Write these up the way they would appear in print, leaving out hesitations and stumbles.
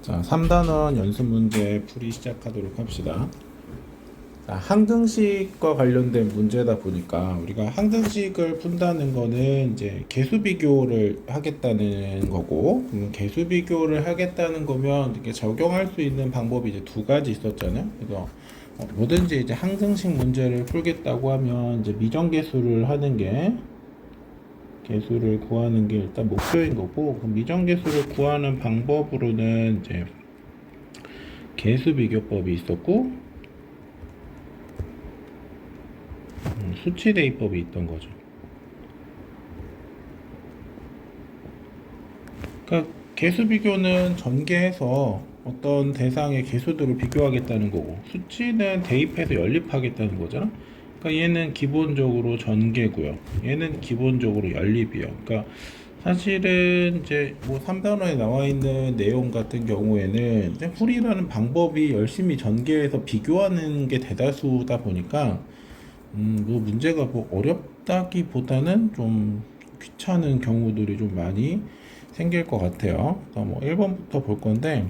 자, 3단원 연습 문제 풀이 시작하도록 합시다. 자, 항등식과 관련된 문제다 보니까 우리가 항등식을 푼다는 거는 이제 개수 비교를 하겠다는 거고, 개수 비교를 하겠다는 거면 이렇게 적용할 수 있는 방법이 이제 두 가지 있었잖아요. 그래서 뭐든지 이제 항등식 문제를 풀겠다고 하면 이제 미정계수를 하는 게 개수를 구하는 게 일단 목표인 거고, 그 미정계수를 구하는 방법으로는 이제 개수 비교법이 있었고 수치 대입법이 있던 거죠. 그러니까 개수 비교는 전개해서 어떤 대상의 개수들을 비교하겠다는 거고, 수치는 대입해서 연립하겠다는 거잖아. 그러니까 얘는 기본적으로 전개고요. 얘는 기본적으로 연립이요. 그러니까 사실은 이제 뭐 3단원에 나와 있는 내용 같은 경우에는 이제 풀이라는 방법이 열심히 전개해서 비교하는 게 대다수다 보니까 뭐 문제가 뭐 어렵다기보다는 좀 귀찮은 경우들이 좀 많이 생길 것 같아요. 뭐 1번부터 볼 건데,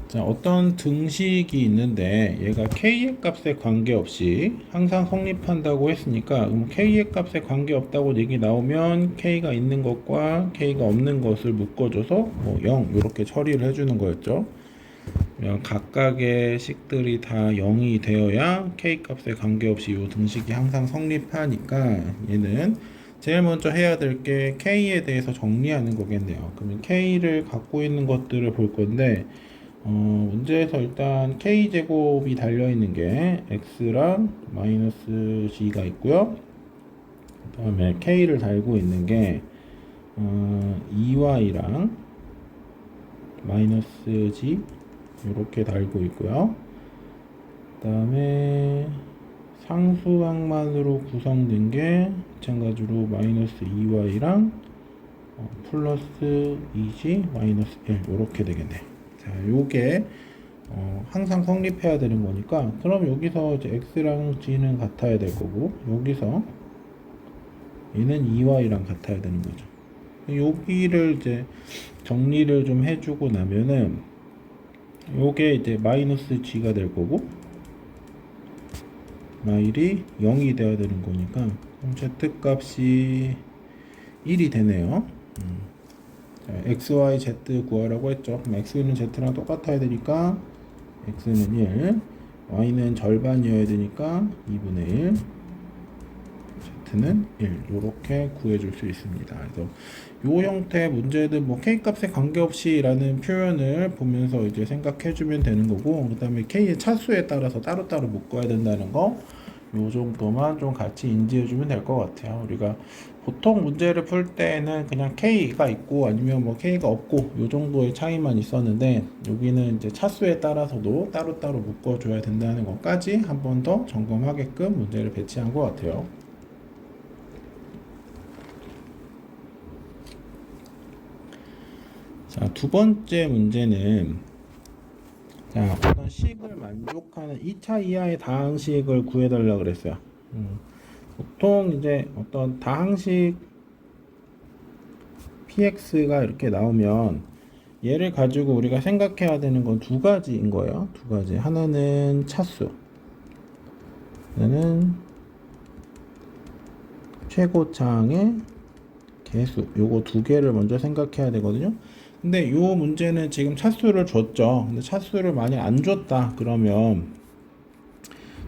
자, 어떤 등식이 있는데 얘가 k의 값에 관계없이 항상 성립한다고 했으니까 k의 값에 관계없다고 얘기 나오면 k가 있는 것과 k가 없는 것을 묶어줘서 뭐 0 이렇게 처리를 해주는 거였죠. 각각의 식들이 다 0이 되어야 k 값에 관계없이 이 등식이 항상 성립하니까 얘는 제일 먼저 해야 될 게 k에 대해서 정리하는 거겠네요. 그러면 k를 갖고 있는 것들을 볼 건데, 문제에서 일단 k제곱이 달려있는 게 x랑 마이너스 g가 있고요. 그 다음에 k를 달고 있는 게 2y랑 마이너스 g 이렇게 달고 있고요. 그 다음에 상수항만으로 구성된 게 마찬가지로 마이너스 2y랑 플러스 2g 마이너스 1 이렇게 되겠네. 자, 요게 항상 성립해야 되는 거니까, 그럼 여기서 이제 x랑 g는 같아야 될 거고, 여기서 얘는 2y랑 같아야 되는 거죠. 여기를 이제 정리를 좀 해주고 나면은 요게 이제 마이너스 g가 될 거고, 마일이 0이 되어야 되는 거니까 z 값이 1이 되네요. 자, x, y, z 구하라고 했죠. 그럼 x는 z랑 똑같아야 되니까 x는 1, y는 절반이어야 되니까 2분의 1, z는 1 이렇게 구해줄 수 있습니다. 그래서 이 형태의 문제는 뭐 k 값에 관계없이 라는 표현을 보면서 이제 생각해주면 되는 거고, 그 다음에 k의 차수에 따라서 따로따로 묶어야 된다는 거, 요 정도만 좀 같이 인지해주면 될 것 같아요. 우리가 보통 문제를 풀 때는 그냥 k가 있고 아니면 뭐 k가 없고 요 정도의 차이만 있었는데, 여기는 이제 차수에 따라서도 따로따로 묶어줘야 된다는 것까지 한 번 더 점검하게끔 문제를 배치한 것 같아요. 자, 두 번째 문제는, 자, 어떤 식을 만족하는 2차 이하의 다항식을 구해달라 그랬어요. 보통 이제 어떤 다항식 px가 이렇게 나오면 얘를 가지고 우리가 생각해야 되는 건 두 가지인 거예요. 두 가지. 하나는 차수, 하나는 최고차항의 개수. 요거 두 개를 먼저 생각해야 되거든요. 근데 요 문제는 지금 차수를 줬죠. 근데 차수를 많이 안 줬다 그러면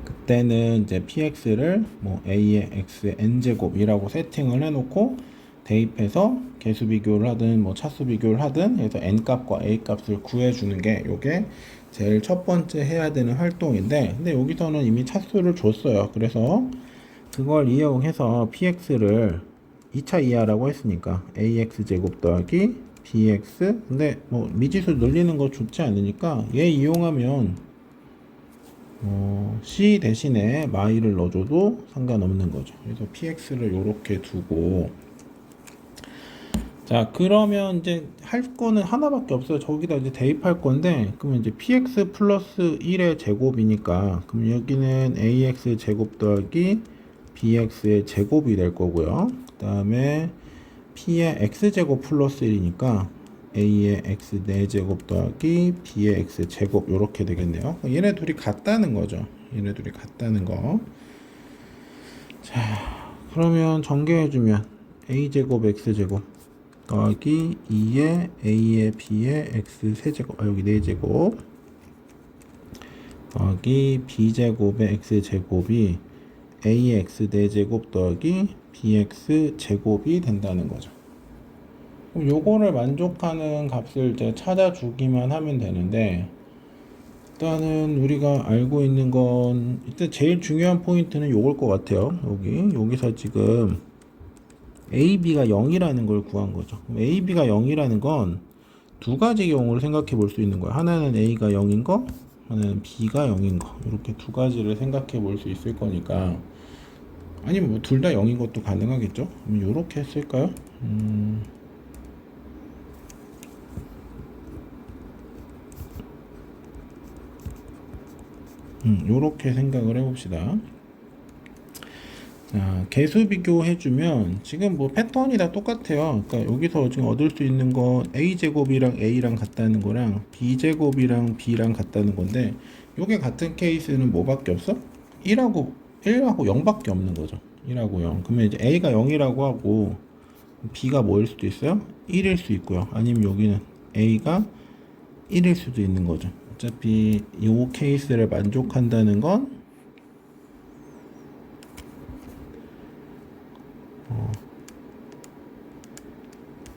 그때는 이제 px를 뭐 a의 x의 n제곱이라고 세팅을 해놓고 대입해서 개수 비교를 하든 뭐 차수 비교를 하든 해서 n 값과 a 값을 구해주는 게 요게 제일 첫 번째 해야 되는 활동인데, 근데 여기서는 이미 차수를 줬어요. 그래서 그걸 이용해서 px를 2차 이하라고 했으니까 ax 제곱 더하기 bx, 근데 뭐 미지수 늘리는 거 좋지 않으니까 얘 이용하면 c 대신에 마이를 넣어줘도 상관없는 거죠. 그래서 px를 이렇게 두고, 자, 그러면 이제 할 거는 하나밖에 없어요. 저기다 이제 대입할 건데, 그러면 이제 px 플러스 1의 제곱이니까, 그럼 여기는 ax 제곱 더하기 bx의 제곱이 될 거고요. 그 다음에 p의 x제곱 플러스 1이니까 a의 x 4제곱 더하기 b의 x 제곱 이렇게 되겠네요. 얘네 둘이 같다는 거죠. 얘네 둘이 같다는 거. 자, 그러면 전개해주면 a제곱 x제곱 더하기 2의 a의 b의 x 세제곱, 여기 4제곱 더하기 b제곱의 x제곱이 a의 x 4제곱 더하기 bx 제곱이 된다는 거죠. 그럼 요거를 만족하는 값을 이제 찾아주기만 하면 되는데, 일단은 우리가 알고 있는 건 일단 제일 중요한 포인트는 요걸 것 같아요. 여기서 지금 AB가 0이라는 걸 구한 거죠. AB가 0이라는 건 두 가지 경우를 생각해 볼 수 있는 거예요. 하나는 A가 0인 거, 하나는 B가 0인 거. 이렇게 두 가지를 생각해 볼 수 있을 거니까, 아니면 뭐 둘 다 0인 것도 가능하겠죠. 그럼 요렇게 했을까요? 요렇게 생각을 해봅시다. 자, 개수 비교해주면 지금 뭐 패턴이 다 똑같아요. 그러니까 여기서 지금 얻을 수 있는 건 a제곱이랑 a랑 같다는 거랑 b제곱이랑 b랑 같다는 건데, 요게 같은 케이스는 뭐밖에 없어? 1하고 0밖에 없는 거죠. 1하고 0. 그러면 이제 a가 0이라고 하고 b가 뭐일 수도 있어요? 1일 수 있고요. 아니면 여기는 a가 1일 수도 있는 거죠. 어차피 이 케이스를 만족한다는 건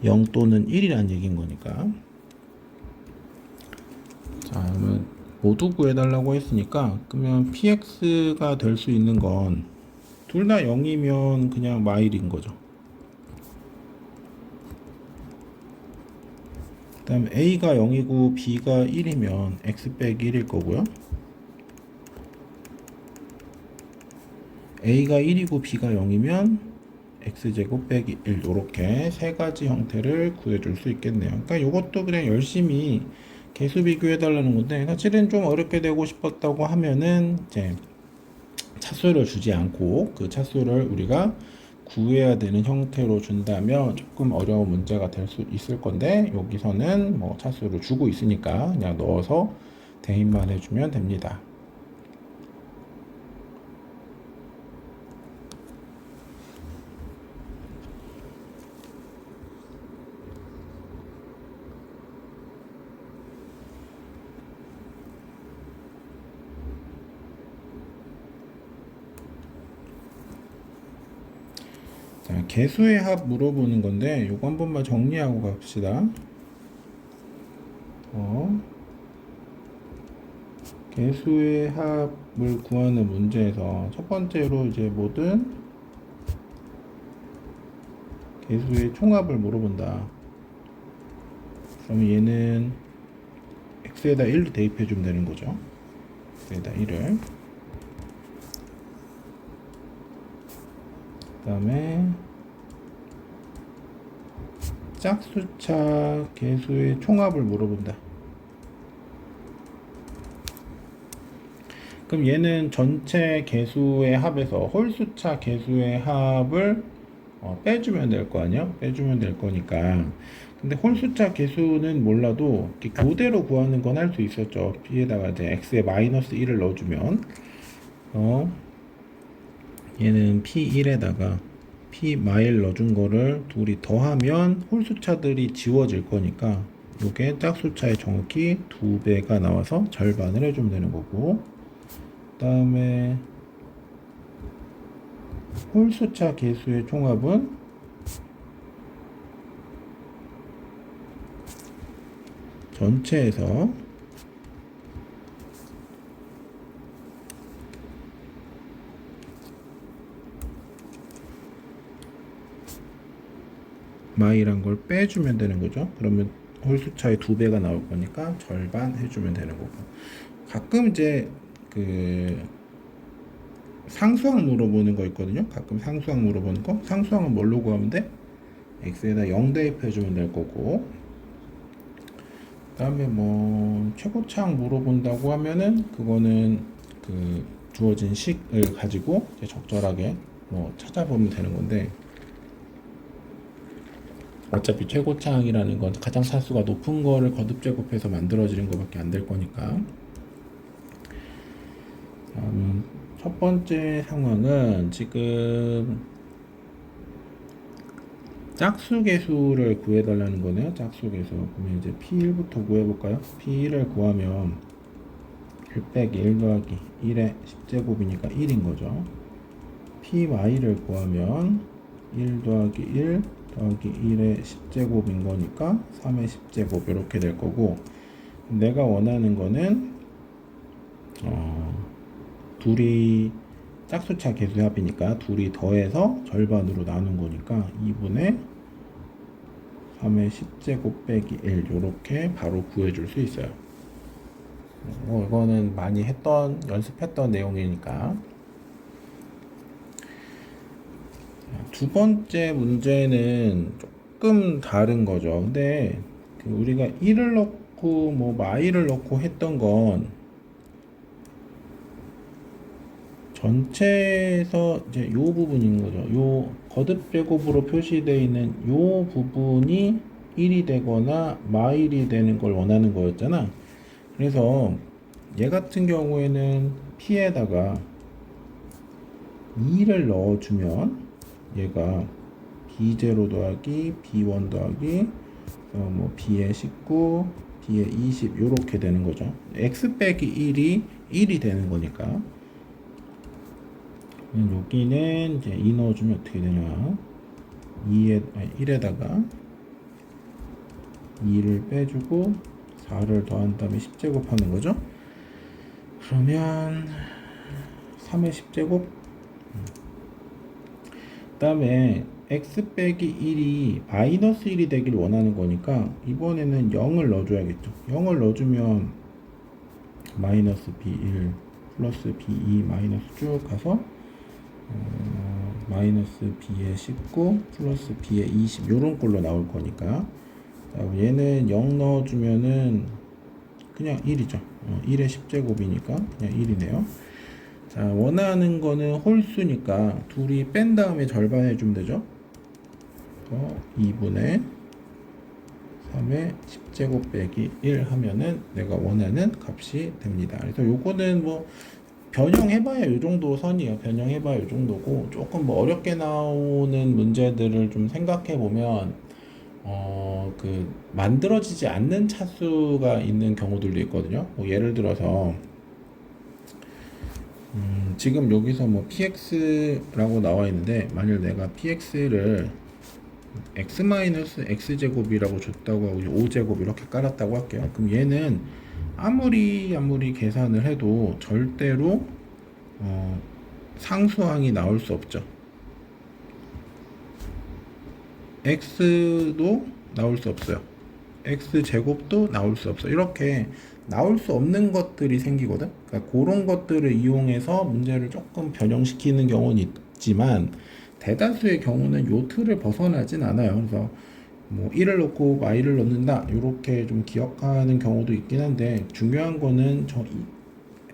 0 또는 1이라는 얘기인 거니까. 자, 그러면 모두 구해달라고 했으니까, 그러면 px가 될 수 있는 건 둘 다 0이면 그냥 마일인 거죠. 그 다음에 a가 0이고 b가 1이면 x 빼기 1일 거고요. a가 1이고 b가 0이면 x제곱 빼기 1, 이렇게 세 가지 형태를 구해줄 수 있겠네요. 그러니까 이것도 그냥 열심히 개수 비교해 달라는 건데, 사실은 좀 어렵게 되고 싶었다고 하면은 이제 차수를 주지 않고 그 차수를 우리가 구해야 되는 형태로 준다면 조금 어려운 문제가 될 수 있을 건데, 여기서는 뭐 차수를 주고 있으니까 그냥 넣어서 대입만 해주면 됩니다. 자, 개수의 합 물어보는 건데, 요거 한 번만 정리하고 갑시다. 개수의 합을 구하는 문제에서 첫 번째로 이제 모든 개수의 총합을 물어본다. 그러면 얘는 x에다 1을 대입해 주면 되는 거죠. x에다 1을. 그 다음에 짝수차 개수의 총합을 물어본다. 그럼 얘는 전체 개수의 합에서 홀수차 개수의 합을 빼주면 될 거 아니야? 빼주면 될 거니까. 근데 홀수차 개수는 몰라도 이렇게 교대로 구하는 건 할 수 있었죠. b에다가 이제 x에 마이너스 1을 넣어주면 얘는 p1에다가 p 마일 넣어준 거를 둘이 더하면 홀수차들이 지워질 거니까 요게 짝수차의 정확히 2배가 나와서 절반을 해주면 되는 거고, 그 다음에 홀수차 개수의 총합은 전체에서 마이란 걸 빼주면 되는 거죠. 그러면 홀수차의 2배가 나올 거니까 절반 해주면 되는 거고, 가끔 이제 그 상수항 물어보는 거 있거든요. 가끔 상수항 물어보는 거. 상수항은 뭘로 구하면 돼? x에다 0 대입해 주면 될 거고, 그 다음에 뭐 최고차항 물어본다고 하면은 그거는 그 주어진 식을 가지고 적절하게 뭐 찾아보면 되는 건데, 어차피 최고차항이라는 건 가장 차수가 높은 거를 거듭 제곱해서 만들어지는 것밖에 안 될 거니까. 첫 번째 상황은 지금 짝수 계수를 구해달라는 거네요. 짝수 계수. 그러면 이제 P1부터 구해볼까요? P1을 구하면 1 빼기 1 더하기 1의 10제곱이니까 1인 거죠. PY를 구하면 1 더하기 1 더하기 1의 10제곱인 거니까 3의 10제곱 이렇게 될 거고, 내가 원하는 거는 둘이 짝수차 계수합이니까 둘이 더해서 절반으로 나눈 거니까 2분의 3의 10제곱 빼기 1 이렇게 바로 구해줄 수 있어요. 이거는 많이 연습했던 내용이니까. 두 번째 문제는 조금 다른 거죠. 근데 우리가 1을 넣고 뭐 마이를 넣고 했던 건 전체에서 이제 요 부분인 거죠. 요 거듭 제곱으로 표시되어 있는 요 부분이 1이 되거나 마일이 되는 걸 원하는 거였잖아. 그래서 얘 같은 경우에는 P에다가 2를 넣어주면 얘가 B0 더하기 B1 더하기 뭐 B의 19, B의 20 요렇게 되는 거죠. X 빼기 1이 1이 되는 거니까. 여기는 이제 2 넣어주면 어떻게 되냐, 1에다가 2를 빼주고 4를 더한 다음에 10제곱 하는 거죠. 그러면 3의 10제곱, 그 다음에 x 빼기 1이 마이너스 1이 되길 원하는 거니까 이번에는 0을 넣어줘야겠죠. 0을 넣어주면 마이너스 b1 플러스 b2 마이너스 쭉 가서 마이너스 b의 19 플러스 b의 20 요런 꼴로 나올 거니까, 얘는 0 넣어주면은 그냥 1이죠. 1의 10제곱이니까 그냥 1이네요. 자, 원하는 거는 홀수니까 둘이 뺀 다음에 절반 해주면 되죠. 2분의 3의 10제곱 빼기 1 하면은 내가 원하는 값이 됩니다. 그래서 요거는 뭐 변형해봐야 요 정도 선이에요. 변형해봐야 요 정도고, 조금 뭐 어렵게 나오는 문제들을 좀 생각해보면 만들어지지 않는 차수가 있는 경우들도 있거든요. 뭐 예를 들어서 지금 여기서 뭐 px라고 나와 있는데, 만일 내가 px를 x-x제곱이라고 줬다고 하고 5제곱 이렇게 깔았다고 할게요. 그럼 얘는 아무리 계산을 해도 절대로 상수항이 나올 수 없죠. x도 나올 수 없어요. x제곱도 나올 수 없어요. 이렇게 나올 수 없는 것들이 생기거든. 그러니까 그런 것들을 이용해서 문제를 조금 변형시키는 경우는 있지만, 대다수의 경우는 요 틀을 벗어나진 않아요. 그래서 뭐 1을 넣고 y를 넣는다 이렇게 좀 기억하는 경우도 있긴 한데, 중요한 거는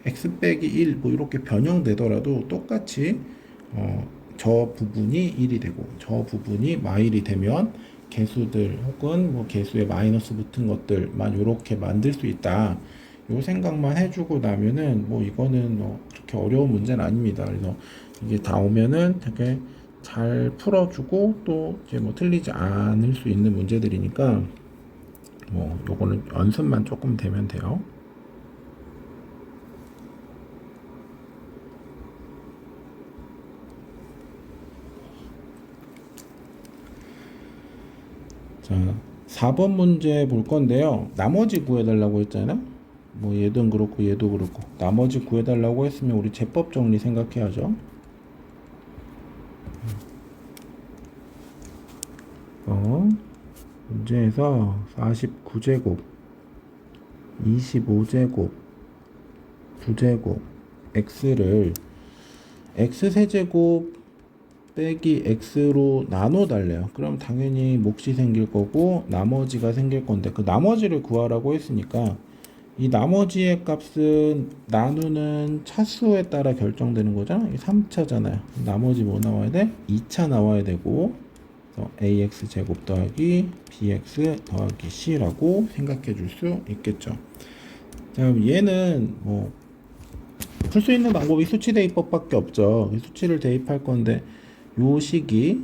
x 빼기 1 뭐 이렇게 변형되더라도 똑같이 저 부분이 1이 되고 저 부분이 마일이 되면 개수들 혹은 뭐 개수에 마이너스 붙은 것들만 이렇게 만들 수 있다. 요 생각만 해주고 나면은 뭐 이거는 뭐 그렇게 어려운 문제는 아닙니다. 그래서 이게 다 오면은 되게 잘 풀어주고 또 이제 뭐 틀리지 않을 수 있는 문제들이니까 뭐 요거는 연습만 조금 되면 돼요. 자, 4번 문제 볼 건데요. 나머지 구해달라고 했잖아요. 뭐 얘도 그렇고 얘도 그렇고 나머지 구해달라고 했으면 우리 제법 정리 생각해야죠. 문제에서 49제곱 25제곱 9제곱 x를 x세제곱 빼기 x로 나눠 달래요. 그럼 당연히 몫이 생길 거고 나머지가 생길 건데, 그 나머지를 구하라고 했으니까 이 나머지의 값은 나누는 차수에 따라 결정되는 거잖아. 이 3차잖아요. 나머지 뭐 나와야 돼? 2차 나와야 되고, 그래서 ax 제곱 더하기 bx 더하기 c라고 생각해 줄 수 있겠죠. 자, 얘는 뭐 풀 수 있는 방법이 수치 대입법밖에 없죠. 수치를 대입할 건데 요 식이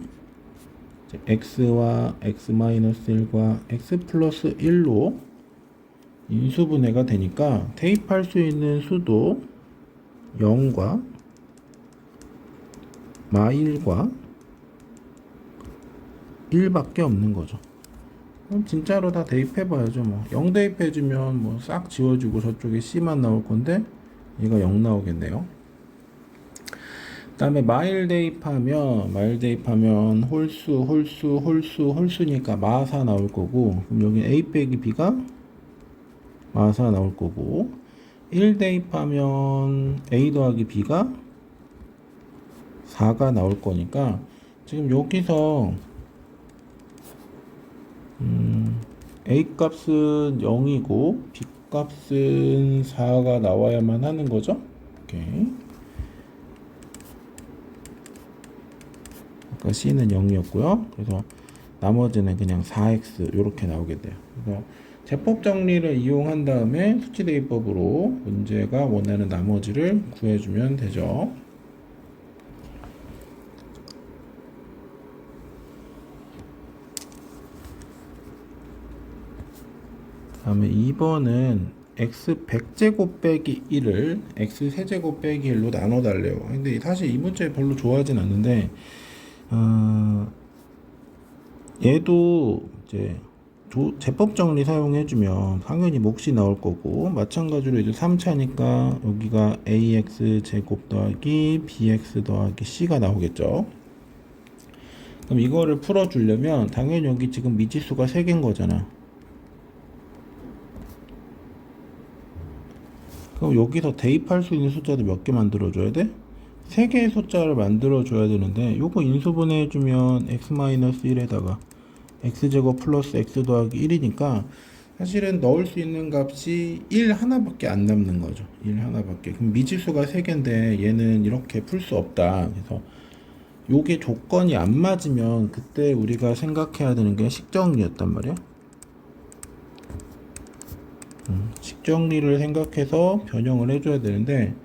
x와 x-1과 x 플러스 1로 인수분해가 되니까 대입할 수 있는 수도 0과 마1과 1밖에 없는 거죠. 그럼 진짜로 다 대입해봐야죠. 뭐 0 대입해주면 뭐 싹 지워지고 저쪽에 c만 나올 건데 얘가 0 나오겠네요. 그 다음에 마일 대입하면 홀수니까 마4 나올 거고, 그럼 여기 a 빼기 b가 마4 나올 거고, 1 대입하면 a 더하기 b가 4가 나올 거니까 지금 여기서 a 값은 0이고 b 값은 4가 나와야만 하는 거죠. 오케이. 아까 c는 0이었고요. 그래서 나머지는 그냥 4x 이렇게 나오게 돼요. 그래서 제법 정리를 이용한 다음에 수치 대입법으로 문제가 원하는 나머지를 구해주면 되죠. 다음에 2번은 x 100제곱 빼기 1을 x 세제곱 빼기 1로 나눠 달래요. 근데 사실 이 문제 별로 좋아하진 않는데 얘도 이제 제법 정리 사용해주면 당연히 몫이 나올 거고, 마찬가지로 이제 3차니까 여기가 ax 제곱 더하기 bx 더하기 c가 나오겠죠. 그럼 이거를 풀어주려면 당연히 여기 지금 미지수가 3개인 거잖아. 그럼 여기서 대입할 수 있는 숫자도 몇 개 만들어줘야 돼? 3개의 숫자를 만들어줘야 되는데, 요거 인수분해 해주면 x-1에다가 x제곱 플러스 x 더하기 1이니까 사실은 넣을 수 있는 값이 1 하나밖에 안 남는 거죠. 1 하나밖에. 그럼 미지수가 3개인데 얘는 이렇게 풀 수 없다. 그래서 요게 조건이 안 맞으면 그때 우리가 생각해야 되는 게 식정리였단 말이야. 식정리를 생각해서 변형을 해줘야 되는데,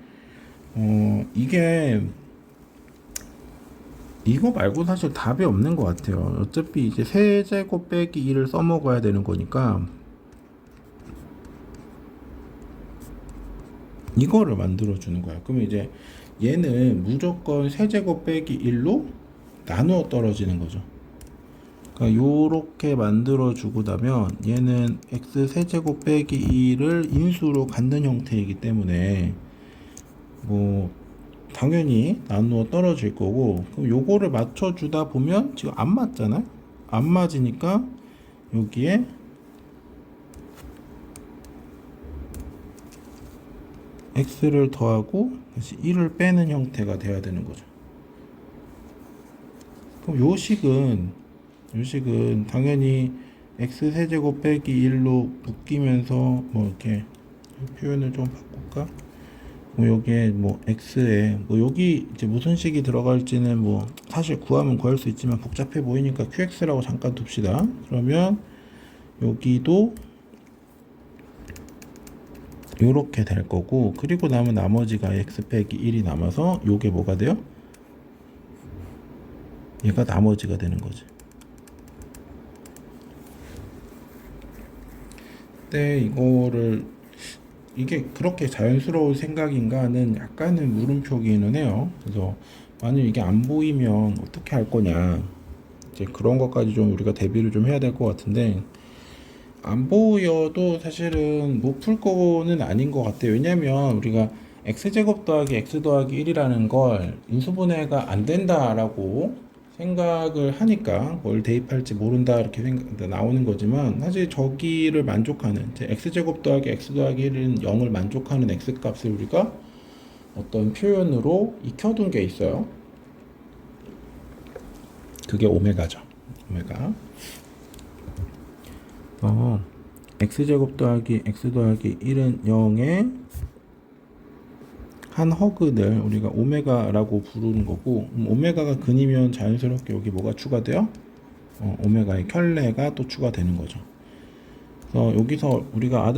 이거 말고 사실 답이 없는 것 같아요. 어차피 이제 세제곱 빼기 2를 써먹어야 되는 거니까 이거를 만들어 주는 거야. 그러면 이제 얘는 무조건 세제곱 빼기 1로 나누어 떨어지는 거죠. 그러니까 요렇게 만들어 주고 나면 얘는 x 세제곱 빼기 2를 인수로 갖는 형태이기 때문에 뭐 당연히 나누어 떨어질 거고, 그럼 요거를 맞춰주다 보면 지금 안 맞잖아요. 안 맞으니까 여기에 x를 더하고 다시 1을 빼는 형태가 돼야 되는 거죠. 그럼 요식은 당연히 x 세제곱 빼기 1로 묶이면서 뭐 이렇게 표현을 좀 바꿀까? 뭐 여기에 뭐 x에 뭐 여기 이제 무슨 식이 들어갈지는 뭐 사실 구하면 구할 수 있지만 복잡해 보이니까 qx라고 잠깐 둡시다. 그러면 여기도 요렇게 될 거고, 그리고 남은 나머지가 x 빼기 1이 남아서 요게 뭐가 돼요? 얘가 나머지가 되는 거지. 근데 이게 그렇게 자연스러운 생각인가는 약간은 물음표기는 해요. 그래서 만약 이게 안 보이면 어떻게 할 거냐, 이제 그런 것까지 좀 우리가 대비를 좀 해야 될 것 같은데, 안 보여도 사실은 못 풀 거는 아닌 것 같아요. 왜냐면 우리가 x제곱 더하기 x 더하기 1이라는 걸 인수분해가 안 된다라고 생각을 하니까 뭘 대입할지 모른다 이렇게 나오는 거지만, 사실 저기를 만족하는 x제곱 더하기 x 더하기 1은 0을 만족하는 x값을 우리가 어떤 표현으로 익혀둔 게 있어요. 그게 오메가죠. 오메가. x제곱 더하기 x 더하기 1은 0의 한 허그를 우리가 오메가라고 부르는 거고, 오메가가 근이면 자연스럽게 여기 뭐가 추가돼요? 오메가의 켤레가 또 추가되는 거죠. 그래서 여기서 우리가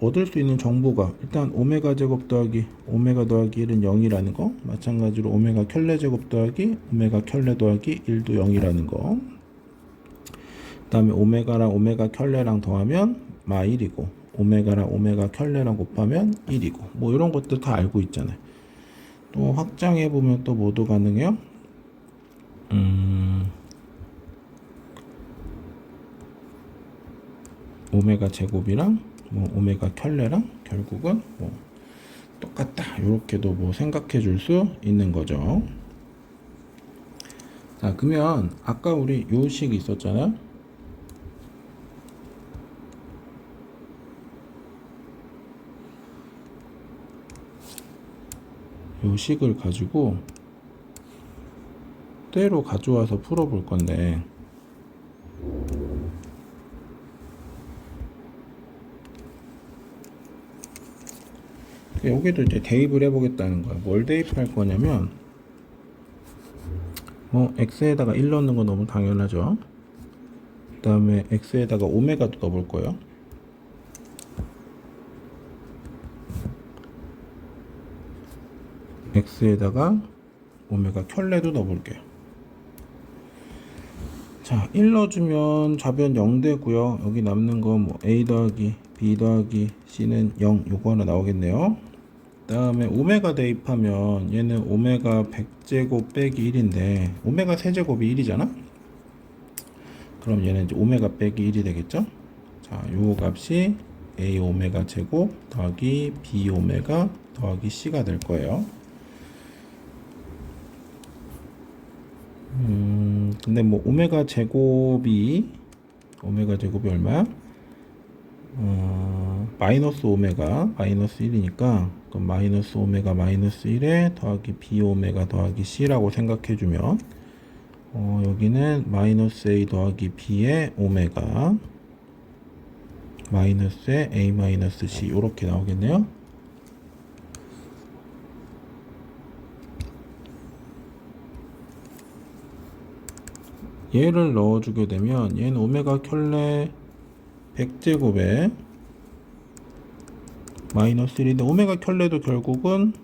얻을 수 있는 정보가 일단 오메가 제곱 더하기 오메가 더하기 1은 0이라는 거, 마찬가지로 오메가 켤레 제곱 더하기 오메가 켤레 더하기 1도 0이라는 거, 그 다음에 오메가랑 오메가 켤레랑 더하면 마 1이고 오메가랑 오메가 켤레랑 곱하면 1이고 뭐 이런 것들 다 알고 있잖아요. 또 확장해 보면 또 뭐도 가능해요? 오메가 제곱이랑 뭐 오메가 켤레랑 결국은 뭐 똑같다 이렇게도 뭐 생각해 줄 수 있는 거죠. 자, 그러면 아까 우리 요 식 있었잖아요. 요 식을 가지고 때로 가져와서 풀어볼 건데, 여기도 이제 대입을 해보겠다는 거야. 뭘 대입할 거냐면, 뭐 x에다가 1 넣는 건 너무 당연하죠. 그 다음에 x에다가 오메가도 넣어볼 거예요. x에다가 오메가 켤레도 넣어볼게요. 자, 1 넣어주면 좌변 0 되고요. 여기 남는 건 뭐 a 더하기 b 더하기 c는 0 요거 하나 나오겠네요. 그 다음에 오메가 대입하면 얘는 오메가 100제곱 빼기 1인데 오메가 세제곱이 1이잖아. 그럼 얘는 이제 오메가 빼기 1이 되겠죠. 자, 요 값이 a 오메가 제곱 더하기 b 오메가 더하기 c가 될 거예요. 근데 뭐 오메가 제곱이 얼마야? 마이너스 오메가 마이너스 1이니까 그럼 마이너스 오메가 마이너스 1에 더하기 b 오메가 더하기 c라고 생각해주면 여기는 마이너스 a 더하기 b의 오메가 마이너스에 a 마이너스 c 이렇게 나오겠네요. 얘를 넣어주게 되면 얘는 오메가 켤레 100제곱에 마이너스 1인데 오메가 켤레도 결국은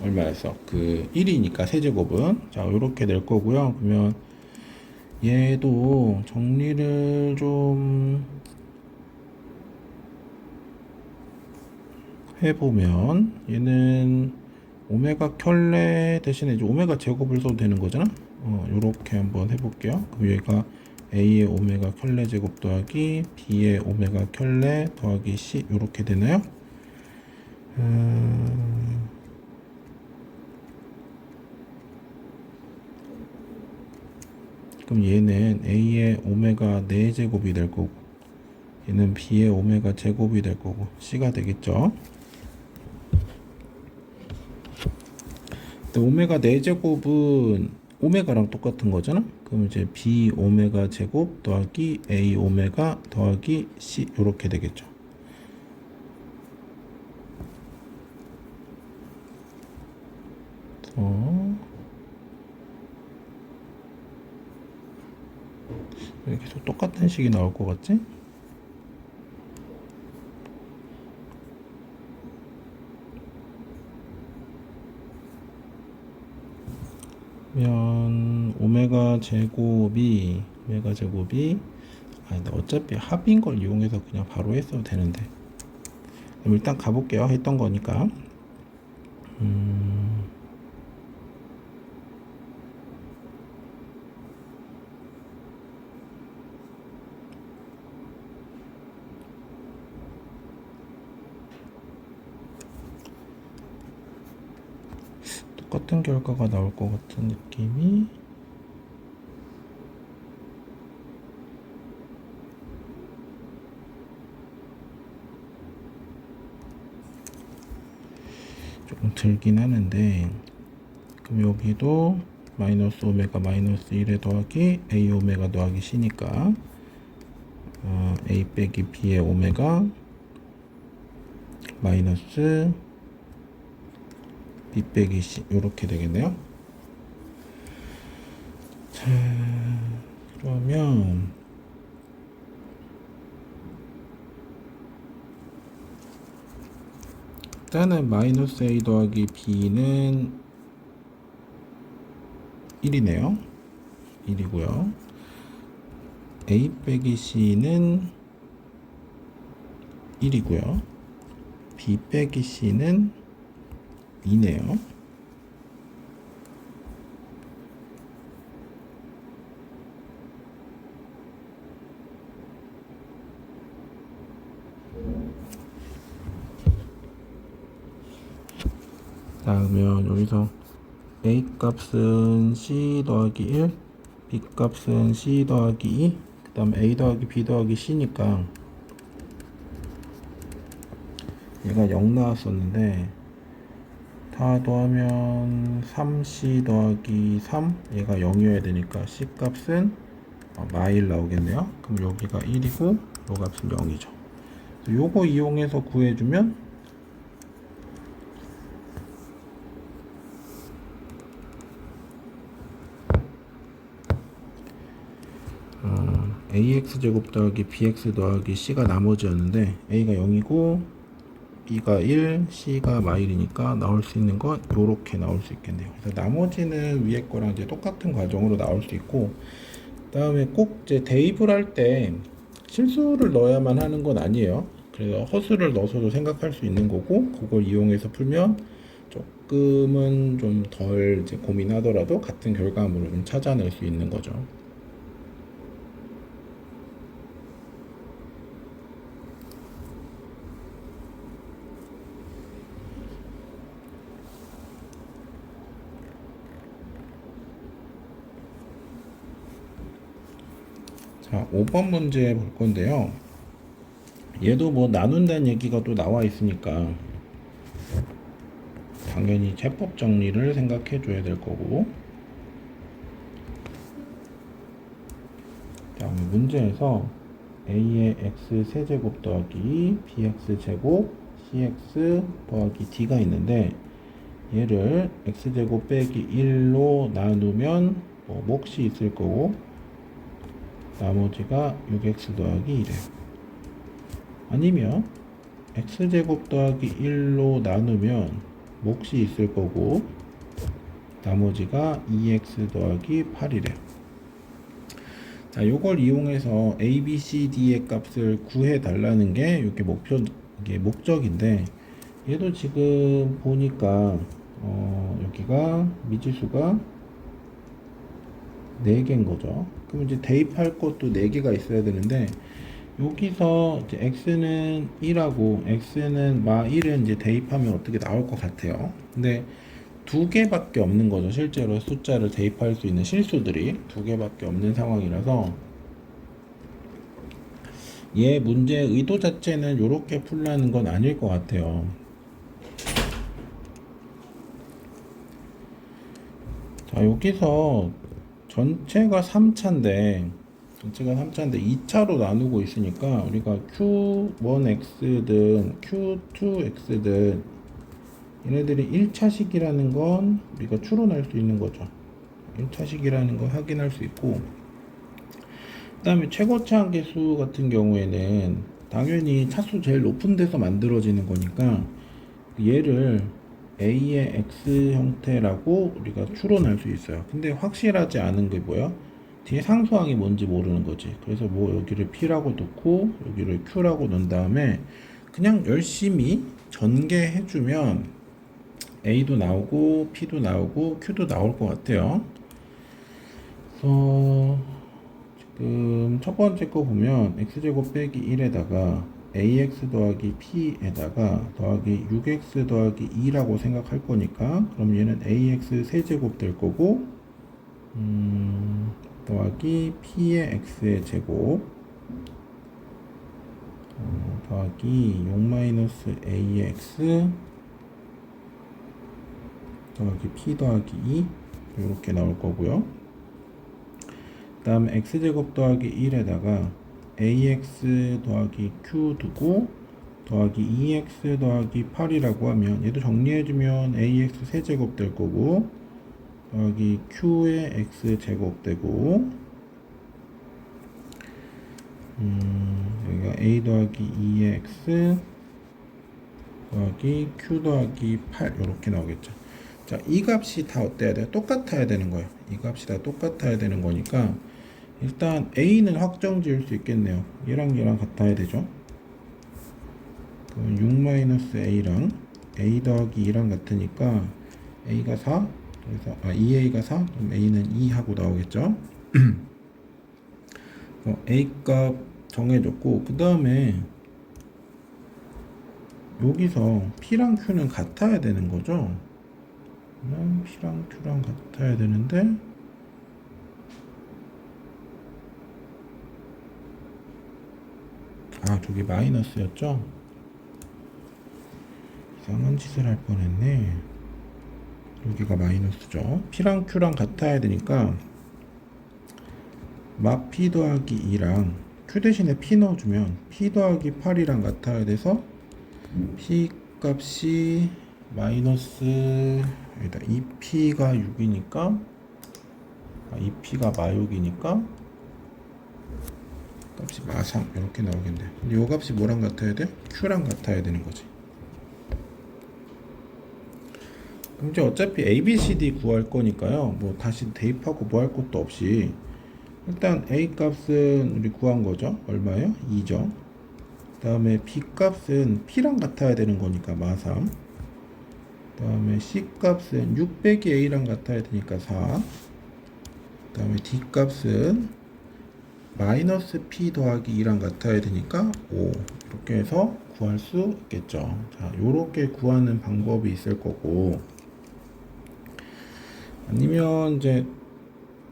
얼마였어? 그 1이니까 세제곱은 자 이렇게 될 거고요. 그러면 얘도 정리를 좀 해보면 얘는 오메가 켤레 대신에 이제 오메가 제곱을 써도 되는 거잖아. 요렇게 한번 해볼게요. 그럼 얘가 a의 오메가 켤레 제곱 더하기 b의 오메가 켤레 더하기 c 요렇게 되나요? 그럼 얘는 a의 오메가 4제곱이 될 거고 얘는 b의 오메가 제곱이 될 거고 c가 되겠죠. 오메가 4제곱은 오메가랑 똑같은 거잖아. 그럼 이제 b 오메가 제곱 더하기 a 오메가 더하기 c 이렇게 되겠죠. 왜 계속 똑같은 식이 나올 것 같지? 그러면 오메가 제곱이 근데 어차피 합인 걸 이용해서 그냥 바로 했어도 되는데 그럼 일단 가볼게요. 했던 거니까 똑같은 결과가 나올 것 같은 느낌이 조금 들긴 하는데 그럼 여기도 마이너스 오메가 마이너스 1에 더하기 a 오메가 더하기 c니까 a 빼기 b의 오메가 마이너스 b 빼기 c 이렇게 되겠네요. 자, 그러면 일단은 마이너스 a 더하기 b는 1이네요. 1이고요. a 빼기 c는 1이고요. b 빼기 c는 2네요. 그러면 여기서 a 값은 c 더하기 1, b 값은 c 더하기 2, 그 다음 a 더하기 b 더하기 c니까 얘가 0 나왔었는데 다 더하면 3c 더하기 3, 얘가 0이어야 되니까 c 값은 마일 나오겠네요. 그럼 여기가 1이고 요 값은 0이죠. 요거 이용해서 구해주면 ax제곱 더하기 bx 더하기 c가 나머지였는데 a가 0이고 b가 1, c가 마일이니까 나올 수 있는 건 요렇게 나올 수 있겠네요. 그래서 나머지는 위에 거랑 이제 똑같은 과정으로 나올 수 있고, 그 다음에 꼭 이제 대입을 할 때 실수를 넣어야만 하는 건 아니에요. 그래서 허수를 넣어서도 생각할 수 있는 거고, 그걸 이용해서 풀면 조금은 좀 덜 이제 고민하더라도 같은 결과물을 좀 찾아낼 수 있는 거죠. 자, 5번 문제 볼 건데요. 얘도 뭐 나눈다는 얘기가 또 나와 있으니까 당연히 제법 정리를 생각해 줘야 될 거고, 다음에 문제에서 a의 x 세제곱 더하기 bx 제곱 cx 더하기 d가 있는데 얘를 x제곱 빼기 1로 나누면 뭐 몫이 있을 거고 나머지가 6x 더하기 1이에요. 아니면 x제곱 더하기 1로 나누면 몫이 있을 거고 나머지가 2x 더하기 8이래요. 자, 요걸 이용해서 a, b, c, d의 값을 구해 달라는 게 이게 이게 목적인데, 얘도 지금 보니까 여기가 미지수가 4개인 거죠. 그럼 이제 대입할 것도 4개가 있어야 되는데, 여기서 이제 x는 1하고 x는 마 1은 이제 대입하면 어떻게 나올 것 같아요. 근데 2개밖에 없는 거죠. 실제로 숫자를 대입할 수 있는 실수들이 2개밖에 없는 상황이라서 얘 문제의 의도 자체는 이렇게 풀라는 건 아닐 것 같아요. 자, 여기서 전체가 3차인데 2차로 나누고 있으니까 우리가 Q1X든 Q2X든 얘네들이 1차식이라는 건 우리가 추론할 수 있는 거죠. 1차식이라는 걸 확인할 수 있고, 그 다음에 최고차 계수 같은 경우에는 당연히 차수 제일 높은 데서 만들어지는 거니까 얘를 A의 X 형태라고 우리가 추론할 수 있어요. 근데 확실하지 않은 게 뭐야? 뒤에 상수항이 뭔지 모르는 거지. 그래서 뭐 여기를 P라고 놓고 여기를 Q라고 놓은 다음에 그냥 열심히 전개해주면 A도 나오고 P도 나오고 Q도 나올 것 같아요. 그래서 지금 첫 번째 거 보면 x제곱 빼기 1에다가 ax 더하기 p에다가 더하기 6x 더하기 2라고 생각할 거니까, 그럼 얘는 ax 세제곱 될 거고 더하기 p의 x의 제곱 더하기 6-a의 x 더하기 p 더하기 2 이렇게 나올 거고요. 그 다음에 x제곱 더하기 1에다가 ax 더하기 q 두고 더하기 2x 더하기 8이라고 하면 얘도 정리해주면 ax 세제곱 될 거고 더하기 q의 x 제곱 되고 여기가 a 더하기 2의 x 더하기 q 더하기 8 이렇게 나오겠죠. 자, 이 값이 다 어때야 돼요? 똑같아야 되는 거예요. 이 값이 다 똑같아야 되는 거니까 일단 a는 확정 지을 수 있겠네요. 얘랑 같아야 되죠. 그럼 6-a랑 a 더하기 2랑 같으니까 a가 4, 그래서 2a가 4, 그럼 a는 2 하고 나오겠죠. a 값 정해줬고, 그 다음에 여기서 p랑 q는 같아야 되는 거죠. p랑 q랑 같아야 되는데 저기 마이너스였죠. 이상한 짓을 할 뻔했네. 여기가 마이너스죠. p랑 q랑 같아야 되니까 막 p 더하기 2랑 q 대신에 p 넣어주면 p 더하기 8이랑 같아야 돼서 p 값이 마이너스 여기다 2p가 6이니까 2p가 마6이니까 값이 마3 이렇게 나오겠네. 근데 요 값이 뭐랑 같아야 돼? q랑 같아야 되는 거지. 그럼 이제 어차피 a, b, c, d 구할 거니까요. 뭐 다시 대입하고 뭐 할 것도 없이 일단 a 값은 우리 구한 거죠. 얼마예요? 2죠. 그 다음에 b 값은 p랑 같아야 되는 거니까 마3. 그 다음에 c 값은 6 빼기 a랑 같아야 되니까 4. 그 다음에 d 값은 마이너스 p 더하기 2랑 같아야 되니까 5. 이렇게 해서 구할 수 있겠죠. 자, 요렇게 구하는 방법이 있을 거고, 아니면 이제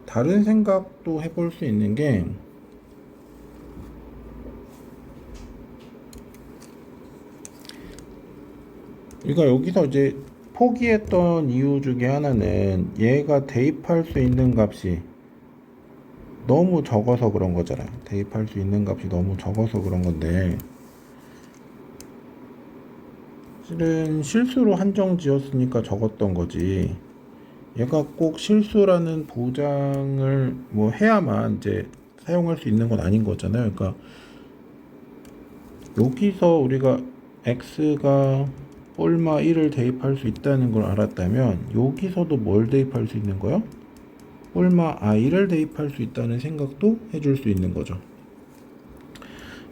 다른 생각도 해볼 수 있는 게, 우리가 여기서 이제 포기했던 이유 중에 하나는 얘가 대입할 수 있는 값이 너무 적어서 그런 거잖아요. 대입할 수 있는 값이 너무 적어서 그런 건데, 실은 실수로 한정 지었으니까 적었던 거지. 얘가 꼭 실수라는 보장을 뭐 해야만 이제 사용할 수 있는 건 아닌 거잖아요. 그러니까 여기서 우리가 x가 꼴마 1을 대입할 수 있다는 걸 알았다면 여기서도 뭘 대입할 수 있는 거요? 꼴마 i를 대입할 수 있다는 생각도 해줄 수 있는 거죠.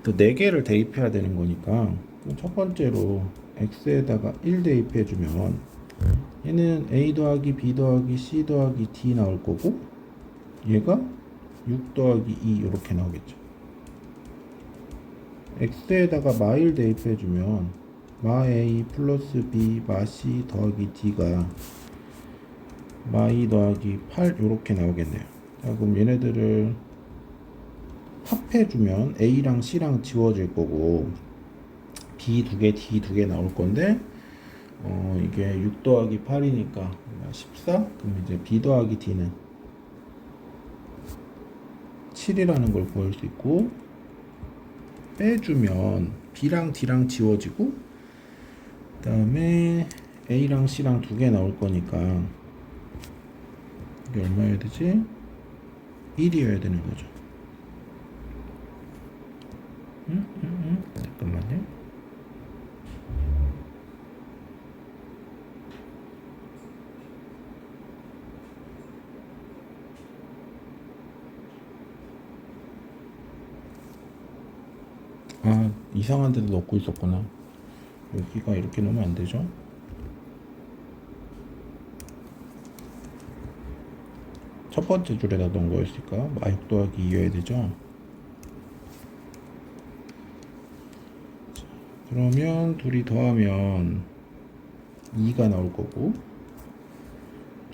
또 4개를 대입해야 되는 거니까 첫 번째로 x에다가 1 대입해 주면 얘는 a 더하기 b 더하기 c 더하기 d 나올 거고, 얘가 6 더하기 2 이렇게 나오겠죠. x에다가 마1 대입해 주면 마 a 플러스 b 마 c 더하기 d가 마 2 더하기 8 이렇게 나오겠네요. 자, 그럼 얘네들을 합해주면 a랑 c랑 지워질 거고 b 2개, d 2개 나올 건데 이게 6 더하기 8이니까 14? 그럼 이제 b 더하기 d는 7이라는 걸 구할 수 있고, 빼주면 b랑 d랑 지워지고, 그 다음에 a랑 c랑 2개 나올 거니까 이게 얼마여야 되지? 1이어야 되는 거죠. 잠깐만요. 이상한 데도 넣고 있었구나. 여기가 이렇게 넣으면 안 되죠. 첫 번째 줄에다 넣은 거였으니까 마6 더하기 2여야 되죠. 자, 그러면 둘이 더하면 2가 나올 거고,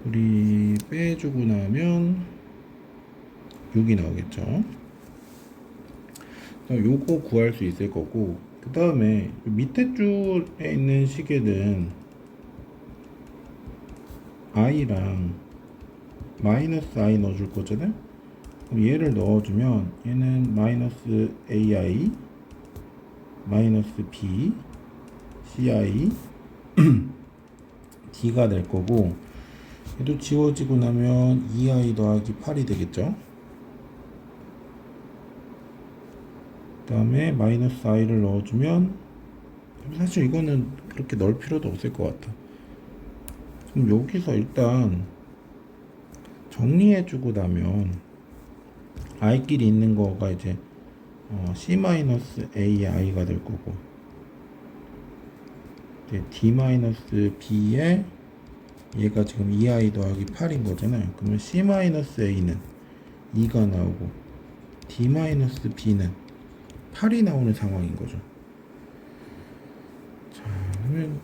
둘이 빼주고 나면 6이 나오겠죠. 요거 구할 수 있을 거고, 그 다음에 밑에 줄에 있는 식에는 i랑 마이너스 i 넣어줄 거잖아요. 그럼 얘를 넣어주면 얘는 마이너스 ai 마이너스 b ci d가 될 거고, 얘도 지워지고 나면 2i 더하기 8이 되겠죠. 그 다음에 마이너스 i를 넣어주면, 사실 이거는 그렇게 넣을 필요도 없을 것 같아. 그럼 여기서 일단 정리해주고 나면 i끼리 있는 거가 이제 c-a의 i가 될 거고, 이제 d-b에 얘가 지금 2i 더하기 8인 거잖아요. 그러면 c-a는 2가 나오고 d-b는 8이 나오는 상황인 거죠. 자, 그러면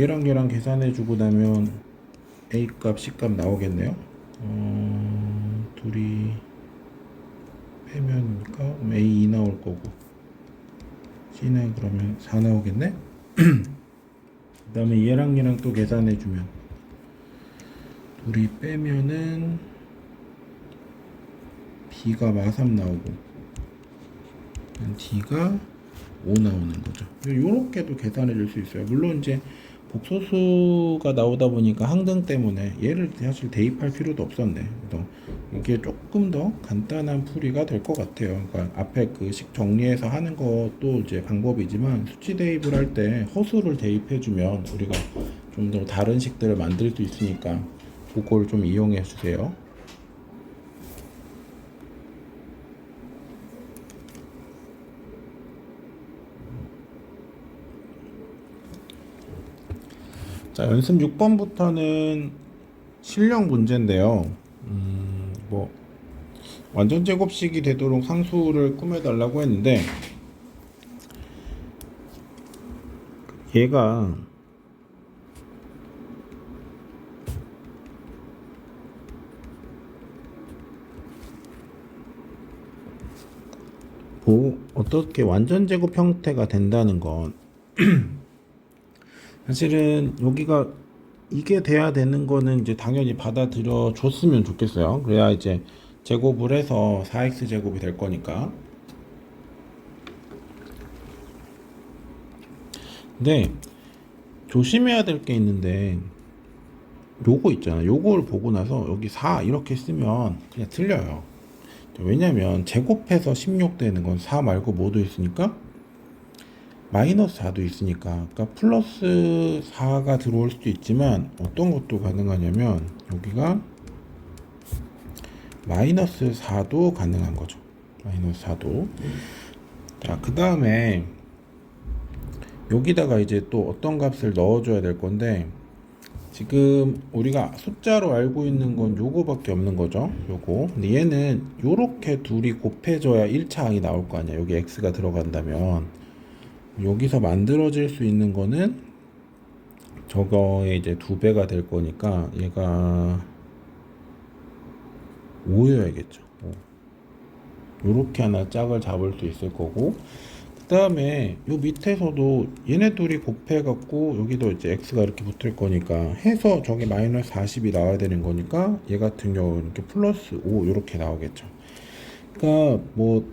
얘랑 계산해 주고 나면 a 값, c 값 나오겠네요. 둘이 빼면니까 a 2 나올 거고, c는 그러면 4 나오겠네. 그 다음에 얘랑 또 계산해 주면 둘이 빼면은 b가 마3 나오고 d가 5 나오는 거죠. 요렇게도 계산해 줄 수 있어요. 물론 이제 복소수가 나오다 보니까 항등 때문에 얘를 사실 대입할 필요도 없었네. 그래서 이게 조금 더 간단한 풀이가 될 것 같아요. 그러니까 앞에 그 식 정리해서 하는 것도 이제 방법이지만, 수치 대입을 할 때 허수를 대입해 주면 우리가 좀 더 다른 식들을 만들 수 있으니까 그걸 좀 이용해 주세요. 자, 연습 6번부터는 실력 문제인데요. 뭐 완전 제곱식이 되도록 상수를 꾸며달라고 했는데, 얘가 뭐 어떻게 완전 제곱 형태가 된다는 건 사실은 여기가 이게 돼야 되는 거는 이제 당연히 받아들여 줬으면 좋겠어요. 그래야 이제 제곱을 해서 4x 제곱이 될 거니까. 근데 조심해야 될 게 있는데, 요거 있잖아. 요걸 보고 나서 여기 4 이렇게 쓰면 그냥 틀려요. 왜냐면 제곱해서 16 되는 건 4 말고 뭐도 있으니까, 마이너스 4도 있으니까. 그러니까 플러스 4가 들어올 수도 있지만 어떤 것도 가능하냐면 여기가 마이너스 4도 가능한 거죠. 마이너스 4도. 자, 그 다음에 여기다가 이제 또 어떤 값을 넣어줘야 될 건데, 지금 우리가 숫자로 알고 있는 건 요거밖에 없는 거죠. 요거. 근데 얘는 요렇게 둘이 곱해져야 1차 항이 나올 거 아니야. 여기 x가 들어간다면. 여기서 만들어질 수 있는 거는 저거의 이제 2배가 될 거니까 얘가 5여야겠죠. 요렇게 하나 짝을 잡을 수 있을 거고, 그 다음에 요 밑에서도 얘네 둘이 곱해 갖고 여기도 이제 x가 이렇게 붙을 거니까 해서 저게 마이너스 40이 나와야 되는 거니까 얘 같은 경우는 이렇게 플러스 5 요렇게 나오겠죠. 그러니까 뭐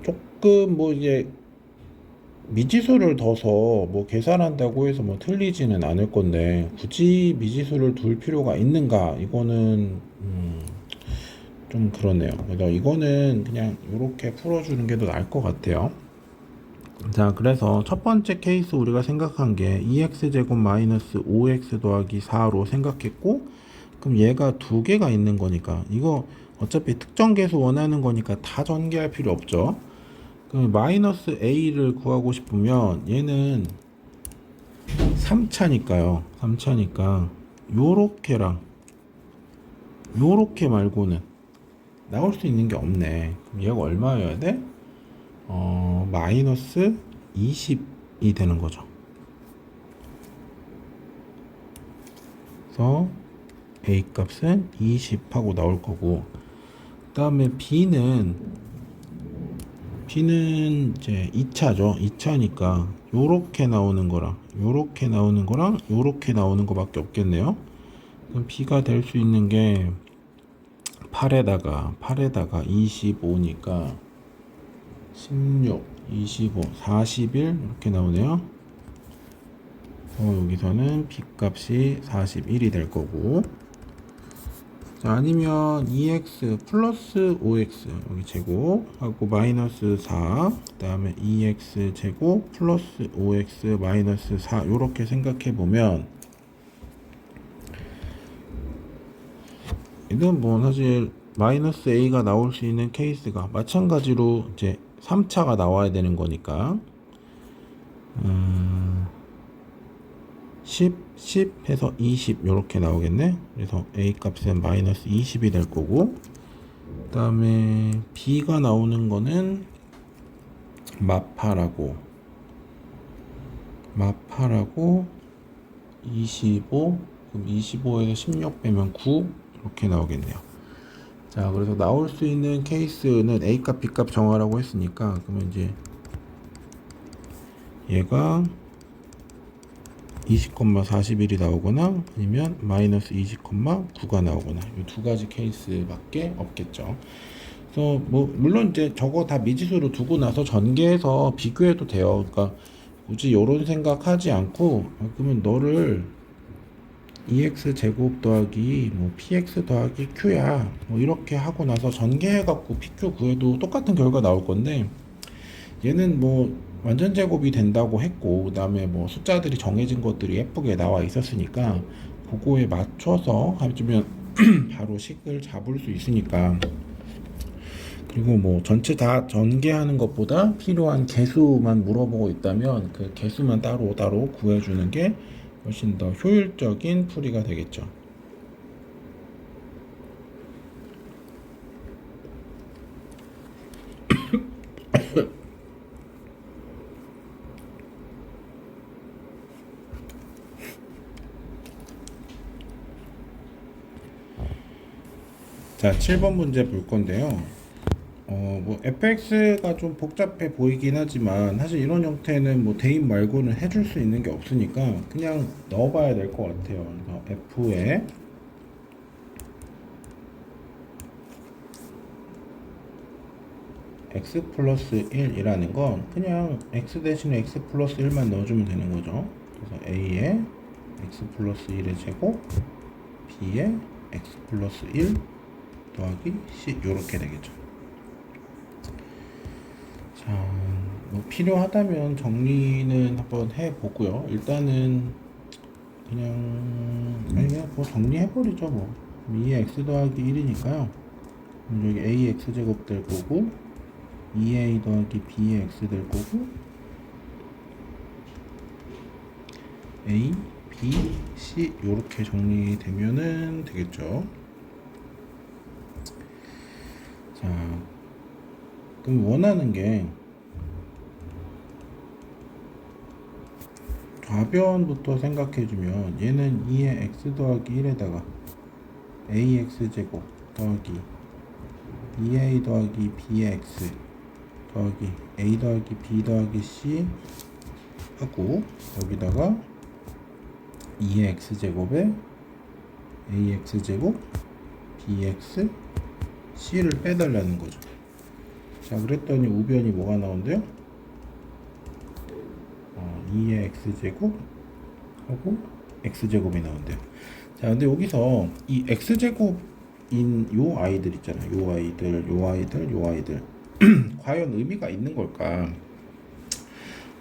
조금 뭐 이제 미지수를 둬서 뭐 계산한다고 해서 뭐 틀리지는 않을 건데, 굳이 미지수를 둘 필요가 있는가, 이거는 좀 그러네요. 그래서 이거는 그냥 이렇게 풀어주는 게 더 나을 것 같아요. 자, 그래서 첫 번째 케이스 우리가 생각한 게 2x제곱 마이너스 5x 더하기 4로 생각했고, 그럼 얘가 두 개가 있는 거니까 이거 어차피 특정 계수 원하는 거니까 다 전개할 필요 없죠. 그럼 마이너스 a를 구하고 싶으면 얘는 3차니까요. 3차니까 요렇게랑 요렇게 말고는 나올 수 있는 게 없네. 그럼 얘가 얼마여야 돼? 마이너스 20이 되는 거죠. 그래서 a 값은 20 하고 나올 거고, 그 다음에 b는 이제 2차죠. 2차니까 요렇게 나오는 거랑 요렇게 나오는 거랑 요렇게 나오는 거밖에 없겠네요. 그럼 b가 될 수 있는 게 8에다가 25니까 16, 25, 41 이렇게 나오네요. 여기서는 b 값이 41이 될 거고, 자, 아니면 2x 플러스 5x 여기 제곱 하고 마이너스 4, 그 다음에 2x 제곱 플러스 5x 마이너스 4 요렇게 생각해 보면, 이건 뭐 사실 마이너스 a가 나올 수 있는 케이스가 마찬가지로 이제 3차가 나와야 되는 거니까 10 해서 20 요렇게 나오겠네. 그래서 a 값은 마이너스 20이 될 거고, 그 다음에 b가 나오는 거는 마파라고 25, 그럼 25에서 16 빼면 9 이렇게 나오겠네요. 자, 그래서 나올 수 있는 케이스는 a 값, b 값 정하라고 했으니까, 그러면 이제 얘가 20,41이 나오거나 아니면 마이너스 20,9가 나오거나, 이 두 가지 케이스밖에 없겠죠. 그래서 뭐 물론 이제 저거 다 미지수로 두고 나서 전개해서 비교해도 돼요. 그러니까 굳이 요런 생각하지 않고, 그러면 너를 2x 제곱 더하기 뭐 px 더하기 q야 뭐 이렇게 하고 나서 전개해 갖고 pq 구해도 똑같은 결과 나올 건데, 얘는 뭐 완전 제곱이 된다고 했고, 그 다음에 뭐 숫자들이 정해진 것들이 예쁘게 나와 있었으니까 그거에 맞춰서 해주면 바로 식을 잡을 수 있으니까. 그리고 뭐 전체 다 전개하는 것보다 필요한 개수만 물어보고 있다면 그 개수만 따로 구해주는 게 훨씬 더 효율적인 풀이가 되겠죠. 자, 7번 문제 볼 건데요. 뭐 fx가 좀 복잡해 보이긴 하지만 사실 이런 형태는 뭐 대입 말고는 해줄 수 있는 게 없으니까 그냥 넣어봐야 될 것 같아요. 그래서 f에 x 플러스 1이라는 건 그냥 x 대신에 x 플러스 1만 넣어주면 되는 거죠. 그래서 a에 x 플러스 1의 제곱, b에 x 플러스 1 더하기 c 요렇게 되겠죠. 자, 뭐 필요하다면 정리는 한번 해보고요. 일단은 그냥 뭐 정리해버리죠. 뭐 2의 x 더하기 1이니까요. 여기 a x 제곱 될 거고, 2a 더하기 b의 x 될 거고, a, b, c 요렇게 정리되면은 되겠죠. 자, 그럼 원하는 게 좌변부터 생각해주면 얘는 2의 x 더하기 1에다가 ax 제곱 더하기 2a 더하기 b의 x 더하기 a 더하기 b 더하기 c 하고, 여기다가 2의 x 제곱에 ax 제곱 bx c를 빼달라는 거죠. 자, 그랬더니 우변이 뭐가 나온대요? 2의 x제곱 하고 x제곱이 나온대요. 자, 근데 여기서 이 x제곱인 요 아이들 있잖아요. 요 아이들 과연 의미가 있는 걸까?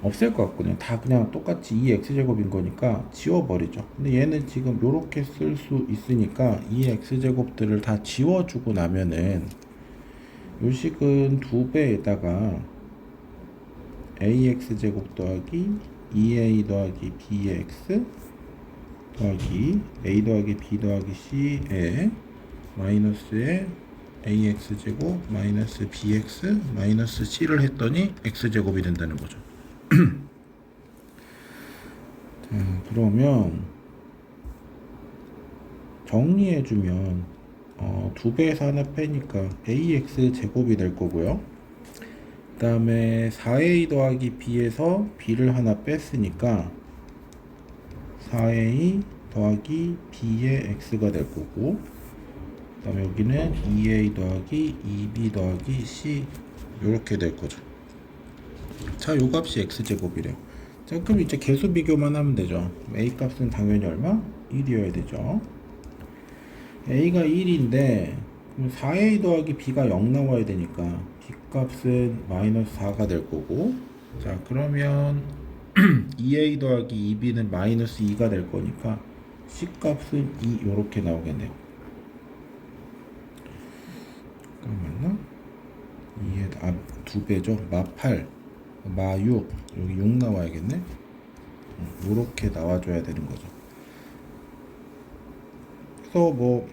없을 것 같거든요. 다 그냥 똑같이 2의 x제곱인 거니까 지워버리죠. 근데 얘는 지금 요렇게 쓸 수 있으니까 2의 x제곱들을 다 지워주고 나면은 요 식은 2배에다가 ax 제곱 더하기 2a 더하기 bx 더하기 a 더하기 b 더하기 c에 마이너스에 ax 제곱 마이너스 bx 마이너스 c를 했더니 x 제곱이 된다는 거죠. 자, 그러면 정리해주면 2배에서 하나 빼니까 ax 제곱이 될 거고요. 그 다음에 4a 더하기 b에서 b를 하나 뺐으니까 4a 더하기 b의 x가 될 거고, 그 다음에 여기는 2a 더하기 2b 더하기 c 이렇게 될 거죠. 자, 요 값이 x제곱이래요. 자, 그럼 이제 개수 비교만 하면 되죠. A 값은 당연히 얼마? 1이어야 되죠. A가 1인데 4A 더하기 B가 0 나와야 되니까 B 값은 마이너스 4가 될 거고, 자 그러면 2A 더하기 2B는 마이너스 2가 될 거니까 C 값은 2 요렇게 나오겠네요. 잠깐만요. 2에 2배죠. 마 8, 마 6, 여기 6 나와야겠네. 요렇게 나와줘야 되는 거죠. 그래서 뭐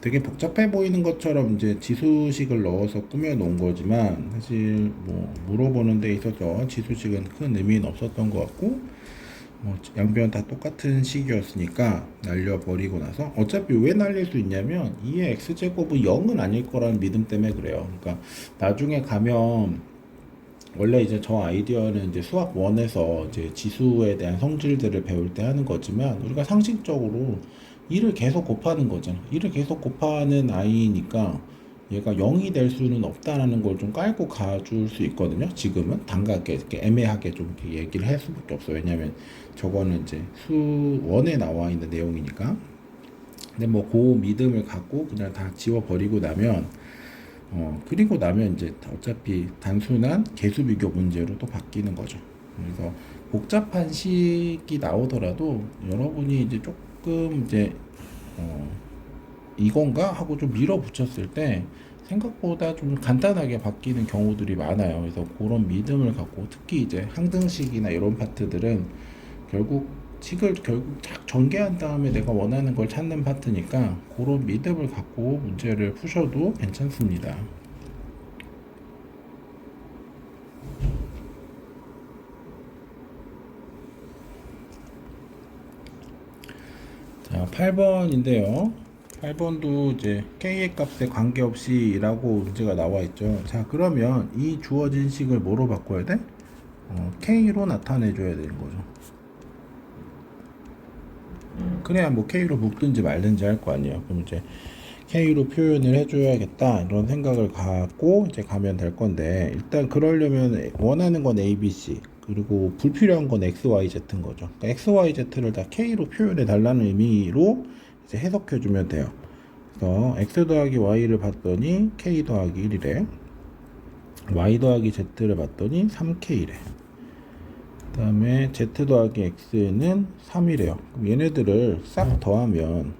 되게 복잡해 보이는 것처럼 이제 지수식을 넣어서 꾸며 놓은 거지만, 사실 뭐 물어보는 데 있어서 지수식은 큰 의미는 없었던 것 같고, 뭐 양변 다 똑같은 식이었으니까 날려버리고 나서, 어차피 왜 날릴 수 있냐면 2의 x제곱은 0은 아닐 거라는 믿음 때문에 그래요. 그러니까 나중에 가면, 원래 이제 저 아이디어는 이제 수학 1에서 이제 지수에 대한 성질들을 배울 때 하는 거지만, 우리가 상식적으로 2를 계속 곱하는 거잖아. 2를 계속 곱하는 아이니까 얘가 0이 될 수는 없다라는 걸 좀 깔고 가줄 수 있거든요. 지금은 단가게 이렇게 애매하게 좀 이렇게 얘기를 할 수밖에 없어. 왜냐면 저거는 이제 수 1에 나와 있는 내용이니까. 근데 뭐 그 믿음을 갖고 그냥 다 지워버리고 나면, 그리고 나면 이제 어차피 단순한 개수 비교 문제로 또 바뀌는 거죠. 그래서 복잡한 식이 나오더라도 여러분이 이제 조금 이제 이건가 하고 좀 밀어붙였을 때 생각보다 좀 간단하게 바뀌는 경우들이 많아요. 그래서 그런 믿음을 갖고, 특히 이제 항등식이나 이런 파트들은 결국 식을 결국 딱 전개한 다음에 내가 원하는 걸 찾는 파트니까 그런 믿음을 갖고 문제를 푸셔도 괜찮습니다. 자, 8번인데요. 8번도 이제 K의 값에 관계없이 라고 문제가 나와 있죠. 자, 그러면 이 주어진 식을 뭐로 바꿔야 돼? K로 나타내 줘야 되는 거죠. 그래야 뭐 K로 묶든지 말든지 할 거 아니에요. 그럼 이제 K로 표현을 해줘야겠다 이런 생각을 갖고 이제 가면 될 건데, 일단 그러려면 원하는 건 A, B, C, 그리고 불필요한 건 X, Y, Z인 거죠. 그러니까 X, Y, Z를 다 K로 표현해 달라는 의미로 이제 해석해 주면 돼요. 그래서 X 더하기 Y를 봤더니 K 더하기 1이래. Y 더하기 Z를 봤더니 3K래. 그 다음에 Z 더하기 X는 3이래요. 그럼 얘네들을 싹 더하면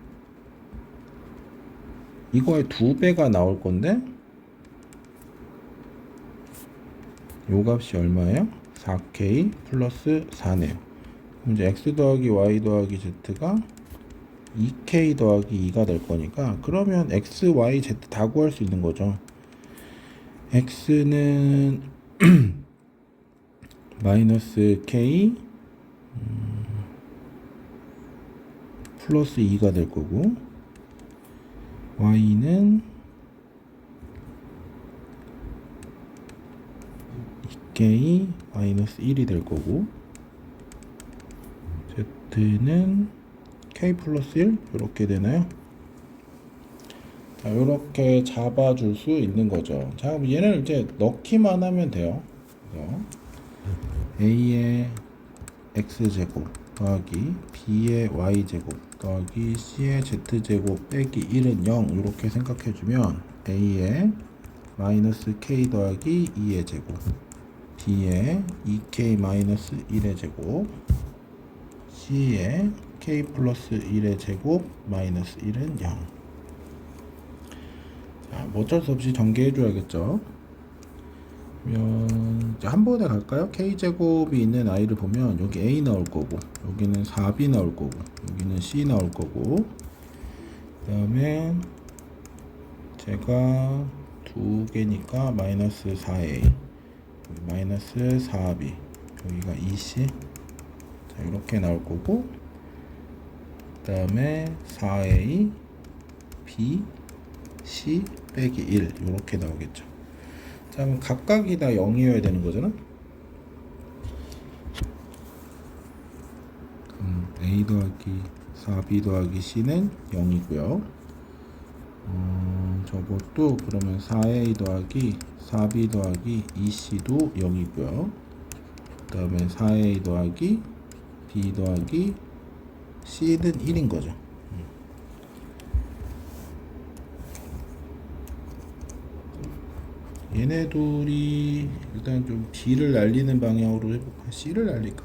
이거의 2배가 나올 건데, 요 값이 얼마예요? 4K 플러스 4네요. 그럼 이제 X 더하기 Y 더하기 Z가 2K 더하기 2가 될 거니까, 그러면 X, Y, Z 다 구할 수 있는 거죠. X는 마이너스 K 플러스 2가 될 거고, Y는 2K 마이너스 1이 될 거고, Z는 K 플러스 1 이렇게 되나요? 자, 이렇게 잡아줄 수 있는 거죠. 자, 그럼 얘를 이제 넣기만 하면 돼요. 그래서 A의 X제곱 더하기 B의 Y제곱 더하기 C의 Z제곱 빼기 1은 0 이렇게 생각해주면, A의 마이너스 K 더하기 2의 제곱, B의 2K 마이너스 1의 제곱, C의 K 플러스 1의 제곱 마이너스 1은 0. 자, 뭐 어쩔 수 없이 전개해줘야겠죠. 그러면 이제 한 번에 갈까요? K제곱이 있는 아이를 보면 여기 A 나올 거고, 여기는 4B 나올 거고, 여기는 C 나올 거고, 그 다음에 제가 두 개니까 마이너스 4A, 마이너스 4B, 여기가 2C, 자 이렇게 나올 거고, 그 다음에 4A, B, C 빼기 1 이렇게 나오겠죠. 자, 그럼 각각이 다 0이어야 되는 거잖아. A 더하기 4B 더하기 C는 0이고요. 저것도 그러면 4A 더하기 4B 더하기 2C도 0이고요. 그 그 다음에 4a 더하기 b 더하기 c는 1인 거죠. 얘네 둘이 일단 좀 b를 날리는 방향으로 해볼까? c를 날릴까?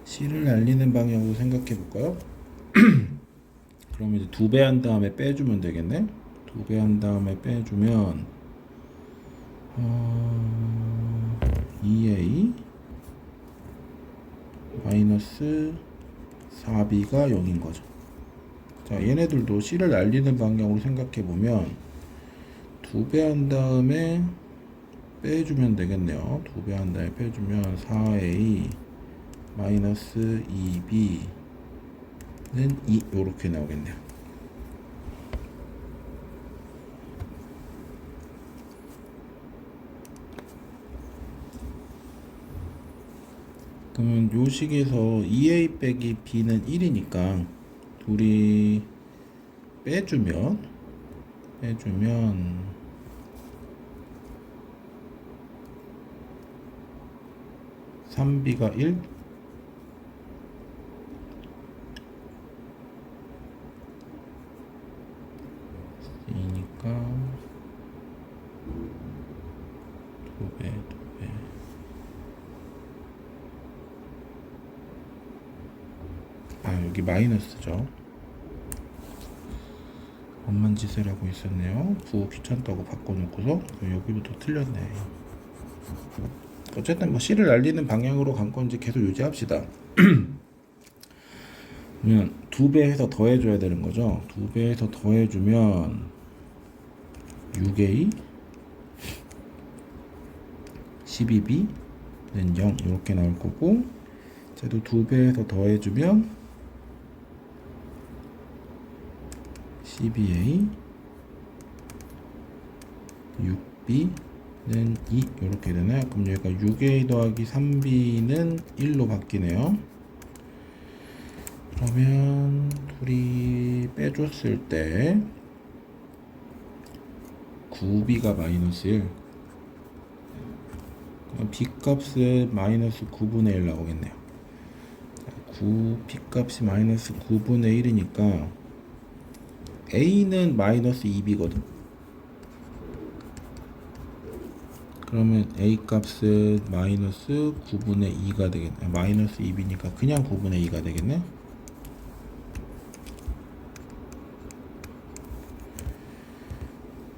c를 날리는 방향으로 생각해 볼까요? 그러면 이제 2배 한 다음에 빼주면 되겠네. 2배 한 다음에 빼주면 2a 마이너스 4b가 0인 거죠. 자, 얘네들도 c를 날리는 방향으로 생각해 보면 2배 한 다음에 빼주면 되겠네요. 2배 한 다음에 빼주면 4a 마이너스 2b는 2 요렇게 나오겠네요. 그러면 요 식에서 2a 빼기 b는 1이니까 둘이 빼주면 3b가 1 2니까 2배 여기 마이너스죠. 엄만 짓을 하고 있었네요. 부호 귀찮다고 바꿔놓고서 여기부터 틀렸네. 어쨌든 뭐 C를 날리는 방향으로 간 건지 계속 유지합시다. 그러면 2배 해서 더해줘야 되는 거죠. 2배 해서 더해주면 6a 12b는 0 이렇게 나올 거고, 쟤도 2배 해서 더해주면 12a 6b는 2 이렇게 되나요? 그럼 여기가 6a 더하기 3b는 1로 바뀌네요. 그러면 둘이 빼줬을 때 9b가 마이너스 1, 그럼 b 값은 마이너스 9분의 1 나오겠네요. 9b 값이 마이너스 9분의 1이니까 a는 마이너스 2b거든. 그러면 a 값은 마이너스 9분의 2가 되겠네. 마이너스 2b니까 그냥 9분의 2가 되겠네.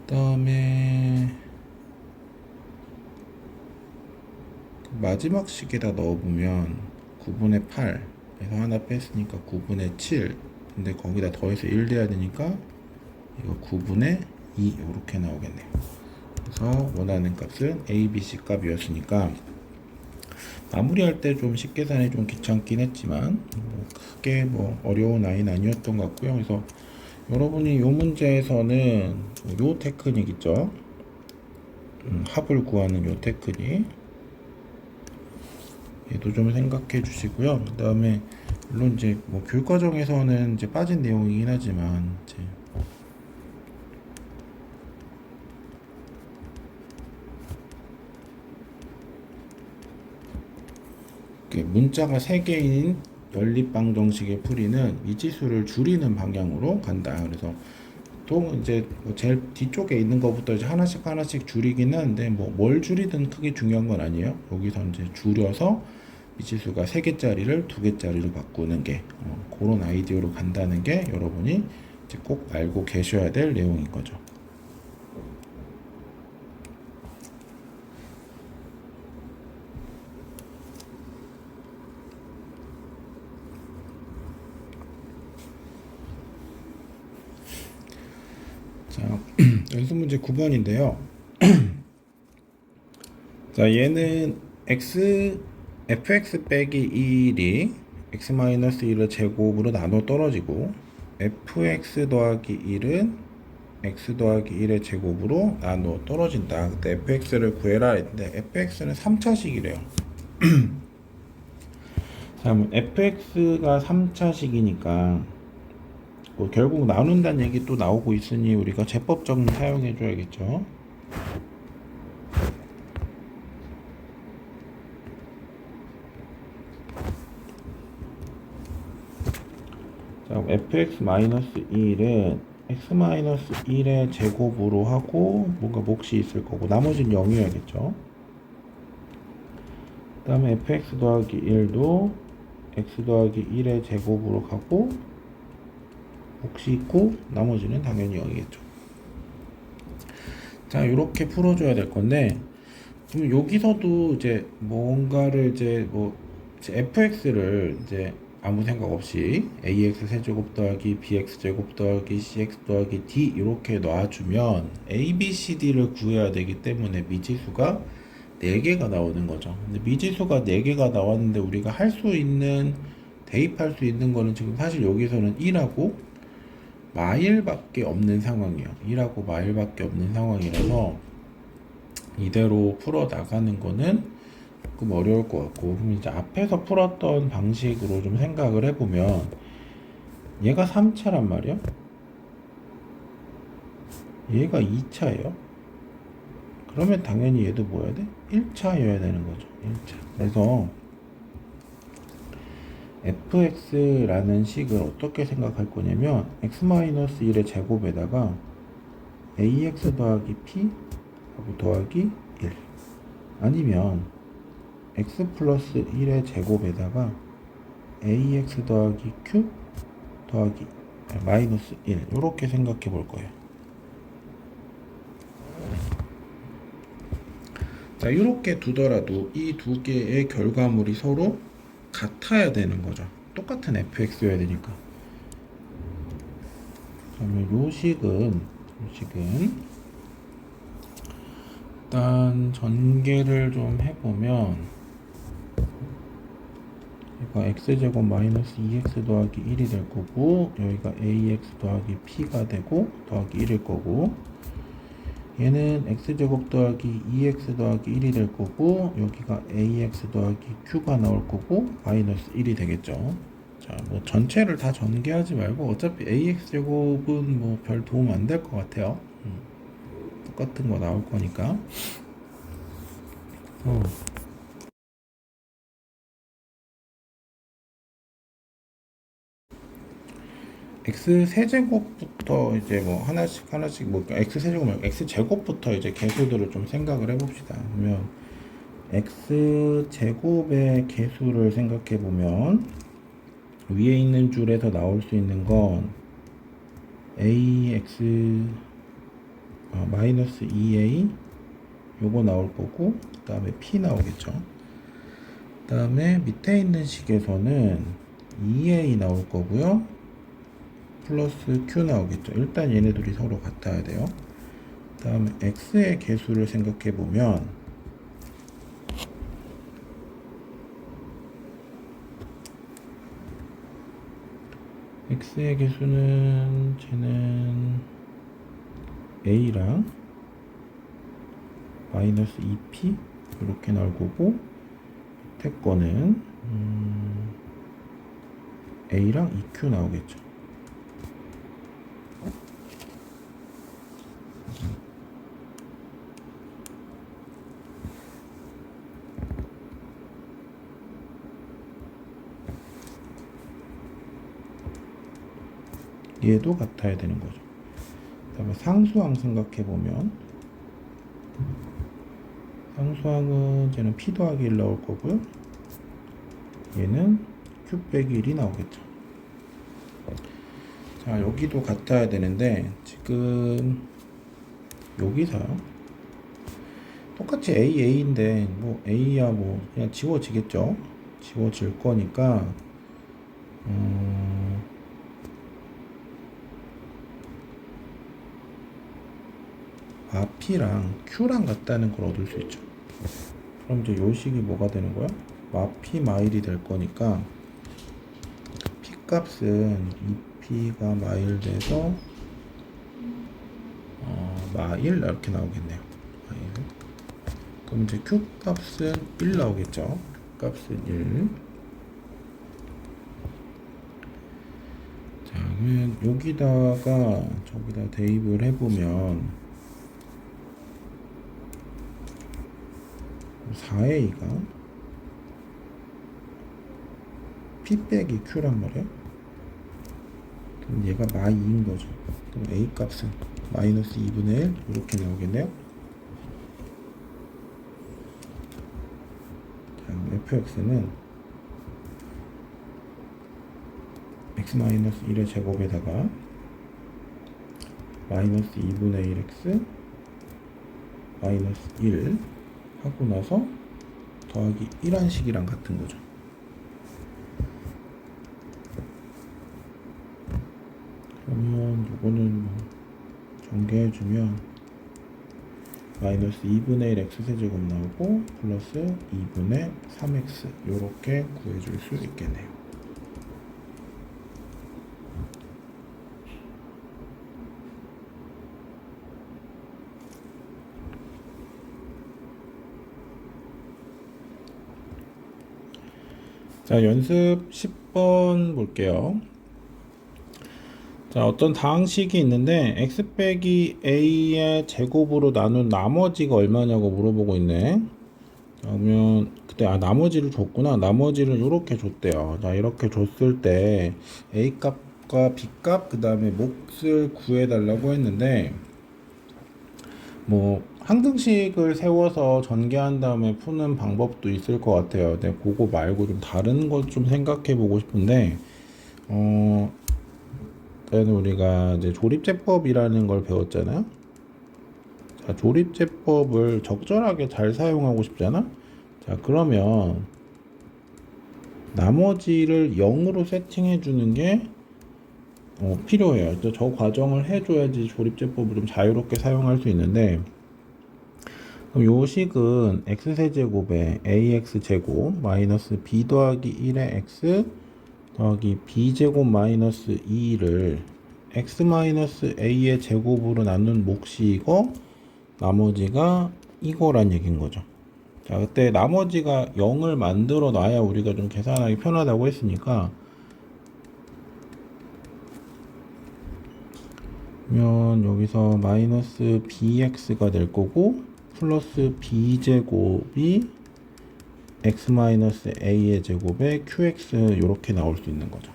그 다음에 마지막 식에다 넣어보면 9분의 8에서 하나 뺐으니까 9분의 7, 근데 거기다 더해서 1 돼야 되니까 이거 9분의 2 이렇게 나오겠네요. 그래서 원하는 값은 a, b, c 값이었으니까 마무리할 때 좀 식계산이 좀 귀찮긴 했지만 크게 어려운 아이는 아니었던 것 같고요. 그래서 여러분이 이 문제에서는 요 테크닉 있죠. 합을 구하는 요 테크닉, 얘도 좀 생각해 주시고요. 그 다음에 물론 이제 교육과정에서는 이제 빠진 내용이긴 하지만 이제 문자가 3개인 연립방정식의 풀이는 미지수를 줄이는 방향으로 간다. 그래서 보통 이제 제일 뒤쪽에 있는 것부터 이제 하나씩 줄이긴 하는데 뭘 줄이든 크게 중요한 건 아니에요. 여기서 이제 줄여서 미지수가 3개짜리를 2개짜리로 바꾸는 게 그런 아이디어로 간다는 게 여러분이 이제 꼭 알고 계셔야 될 내용인 거죠. 자, 연습 문제 9번인데요. 자, 얘는 fx 빼기 1이 x-1을 제곱으로 나눠 떨어지고 fx 더하기 1은 x 더하기 1의 제곱으로 나눠 떨어진다. 그때 fx를 구해라 했는데 fx는 3차식이래요. 자, fx가 3차식이니까 결국 나눈다는 얘기 또 나오고 있으니 우리가 제법 정리 사용해 줘야겠죠. 그럼 fx-1은 x-1의 제곱으로 하고 뭔가 몫이 있을 거고 나머지는 0이어야겠죠. 그 다음에 fx 더하기 1도 x 더하기 1의 제곱으로 가고 몫이 있고 나머지는 당연히 0이겠죠. 자, 이렇게 풀어줘야 될 건데 그럼 여기서도 이제 뭔가를 이제 fx를 이제 아무 생각 없이 ax 세제곱 더하기 bx 제곱 더하기 cx 더하기 d 이렇게 놔주면 a, b, c, d를 구해야 되기 때문에 미지수가 4개가 나오는 거죠. 근데 미지수가 4개가 나왔는데 우리가 할 수 있는 대입할 수 있는 거는 지금 사실 여기서는 1하고 마일밖에 없는 상황이에요. 1하고 마일밖에 없는 상황이라서 이대로 풀어 나가는 거는 조금 어려울 것 같고, 그럼 이제 앞에서 풀었던 방식으로 좀 생각을 해보면 얘가 3차란 말이야. 얘가 2차예요. 그러면 당연히 얘도 뭐여야 돼? 1차여야 되는 거죠. 1차. 그래서 fx라는 식을 어떻게 생각할 거냐면 x-1의 제곱에다가 ax 더하기 p 하고 더하기 1 아니면 x 플러스 1의 제곱에다가 ax 더하기 q 더하기 마이너스 1 이렇게 생각해 볼 거예요. 자, 이렇게 두더라도 이 두 개의 결과물이 서로 같아야 되는 거죠. 똑같은 fx여야 되니까. 그러면 요 식은 일단 전개를 좀 해보면 여기가 x제곱 마이너스 2x 더하기 1이 될 거고 여기가 ax 더하기 p가 되고 더하기 1일 거고 얘는 x제곱 더하기 2x 더하기 1이 될 거고 여기가 ax 더하기 q가 나올 거고 마이너스 1이 되겠죠. 자, 뭐 전체를 다 전개하지 말고 어차피 ax제곱은 뭐 별 도움 안 될 것 같아요. 똑같은 거 나올 거니까. x 세제곱부터 이제 뭐 하나씩 뭐 x 세제곱 말고 x 제곱부터 이제 개수들을 좀 생각을 해봅시다. 그러면 x 제곱의 개수를 생각해 보면 위에 있는 줄에서 나올 수 있는 건 ax 마이너스 2a 요거 나올 거고 그 다음에 p 나오겠죠. 그 다음에 밑에 있는 식에서는 2a 나올 거고요. 플러스 q 나오겠죠. 일단 얘네들이 서로 같아야 돼요. 그 다음에 x의 개수를 생각해 보면 x의 개수는 쟤는 a랑 마이너스 2p 이렇게 나올 거고 밑에 거는 a랑 2q 나오겠죠. 얘도 같아야 되는 거죠. 그 다음에 상수항 생각해 보면 상수항은 쟤는 p 더하기 1 나올 거고요. 얘는 q 빼기 1이 나오겠죠. 자, 여기도 같아야 되는데 지금 여기서요. 똑같이 a인데 뭐 a야 뭐 그냥 지워지겠죠. 지워질 거니까 p랑 q랑 같다는 걸 얻을 수 있죠. 그럼 이제 요 식이 뭐가 되는 거야? p 마일이 될 거니까 p 값은 2p가 마일 돼서 마일 이렇게 나오겠네요. 마일. 그럼 이제 q 값은 1 나오겠죠. q 값은 1. 자, 그러면 여기다가 저기다 대입을 해보면 4a가 p 빼기 q란 말이야. 그럼 얘가 마이인 거죠. 그럼 a 값은 마이너스 2분의 1 이렇게 나오겠네요. 자, fx는 x-1의 제곱에다가 마이너스 2분의 1x 마이너스 1 하고 나서 더하기 1한 식이랑 같은 거죠. 그러면 요거는 뭐 전개해주면 마이너스 2분의 1 x세제곱 나오고 플러스 2분의 3x 요렇게 구해줄 수 있겠네요. 자, 연습 10번 볼게요. 자, 어떤 다항식이 있는데 x 빼기 a의 제곱으로 나눈 나머지가 얼마냐고 물어보고 있네. 자, 그러면 그때 나머지를 줬구나. 나머지를 이렇게 줬대요. 자, 이렇게 줬을 때 a 값과 b 값 그 다음에 몫을 구해달라고 했는데 뭐 항등식을 세워서 전개한 다음에 푸는 방법도 있을 것 같아요. 근데 그거 말고 좀 다른 것 좀 생각해 보고 싶은데 일단 우리가 이제 조립제법이라는 걸 배웠잖아요. 자, 조립제법을 적절하게 잘 사용하고 싶잖아. 자, 그러면 나머지를 0으로 세팅해 주는 게 필요해요. 저 과정을 해줘야지 조립제법을 좀 자유롭게 사용할 수 있는데, 그럼 요 식은 x세제곱에 ax제곱 마이너스 b 더하기 1의 x 더하기 b제곱 마이너스 2를 x 마이너스 a의 제곱으로 나눈 몫이 이거, 나머지가 이거란 얘기인 거죠. 자, 그때 나머지가 0을 만들어 놔야 우리가 좀 계산하기 편하다고 했으니까, 그러면 여기서 마이너스 bx가 될 거고 플러스 b제곱이 x 마이너스 a의 제곱에 qx 이렇게 나올 수 있는 거죠.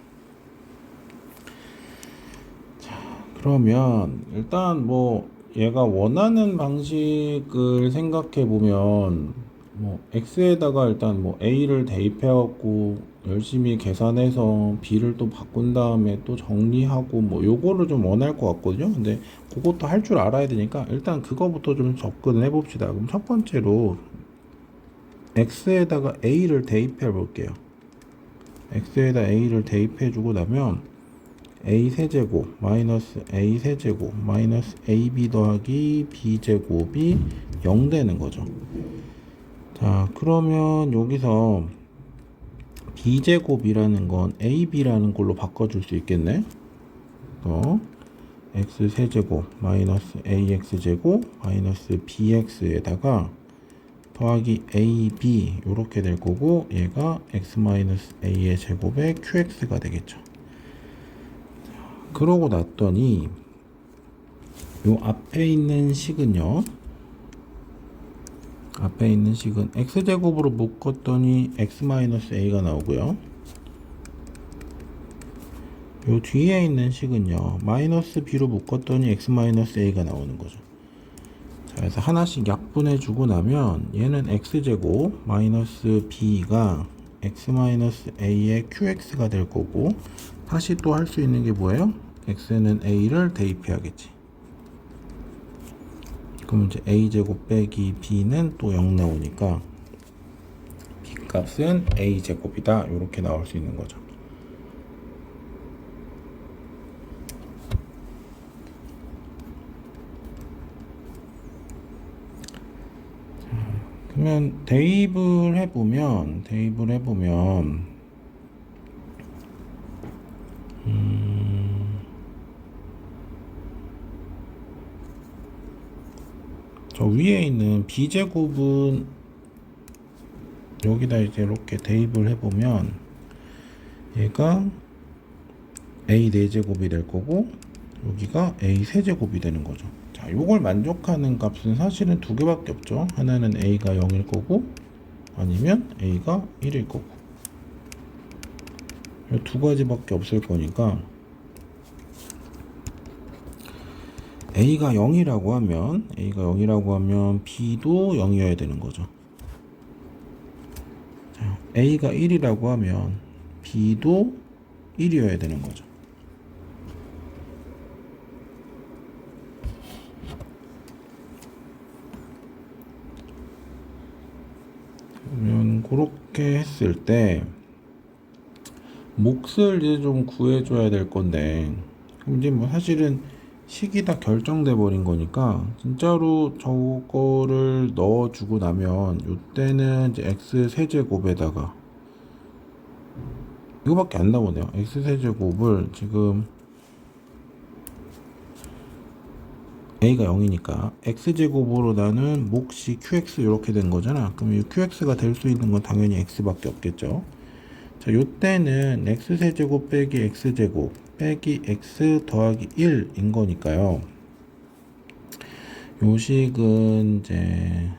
자, 그러면 일단 뭐 얘가 원하는 방식을 생각해 보면 뭐 x에다가 일단 뭐 a를 대입해 갖고 열심히 계산해서 b를 또 바꾼 다음에 또 정리하고 뭐 요거를 좀 원할 것 같거든요. 근데 그것도 할 줄 알아야 되니까 일단 그거부터 좀 접근을 해 봅시다. 그럼 첫 번째로 x에다가 a를 대입해 볼게요. x에다 a를 대입해 주고 나면 a 세제곱 마이너스 a 세제곱 마이너스 ab 더하기 b 제곱이 0 되는 거죠. 자, 그러면 여기서 b 제곱이라는 건 ab라는 걸로 바꿔줄 수 있겠네. x 세제곱 마이너스 ax 제곱 마이너스 bx에다가 더하기 ab 이렇게 될 거고, 얘가 x 마이너스 a의 제곱에 qx가 되겠죠. 그러고 났더니 요 앞에 있는 식은요, 앞에 있는 식은 x제곱으로 묶었더니 x 마이너스 a가 나오고요, 요 뒤에 있는 식은요 마이너스 b로 묶었더니 x 마이너스 a가 나오는 거죠. 자, 그래서 하나씩 약분해 주고 나면 얘는 x제곱 마이너스 b가 x 마이너스 a의 qx가 될 거고, 다시 또 할 수 있는 게 뭐예요? x는 a를 대입해야겠지. 그럼 이제 a제곱 빼기 b는 또 0 나오니까 b 값은 a제곱이다 이렇게 나올 수 있는 거죠. 그러면 대입을 해보면 저 위에 있는 b제곱은 여기다 이제 이렇게 대입을 해보면 얘가 a 4제곱이 될 거고 여기가 a 세제곱이 되는 거죠. 자, 요걸 만족하는 값은 사실은 두 개밖에 없죠. 하나는 a가 0일 거고 아니면 a가 1일 거고, 이 두 가지밖에 없을 거니까 A가 0이라고 하면 B도 0이어야 되는 거죠. 자, A가 1이라고 하면 B도 1이어야 되는 거죠. 그러면 그렇게 했을 때 몫을 이제 좀 구해줘야 될 건데, 그럼 이제 뭐 사실은 식이 다 결정돼 버린 거니까 진짜로 저거를 넣어주고 나면 이때는 이제 x 세제곱에다가 이거밖에 안 나오네요. x 세제곱을 지금 a가 0이니까 x제곱으로 나눈 몫이 qx 이렇게 된 거잖아. 그럼 이 qx가 될 수 있는 건 당연히 x밖에 없겠죠. 자, 요때는 x세제곱 빼기 x제곱 빼기 x 더하기 1인 거니까요. 요 식은 이제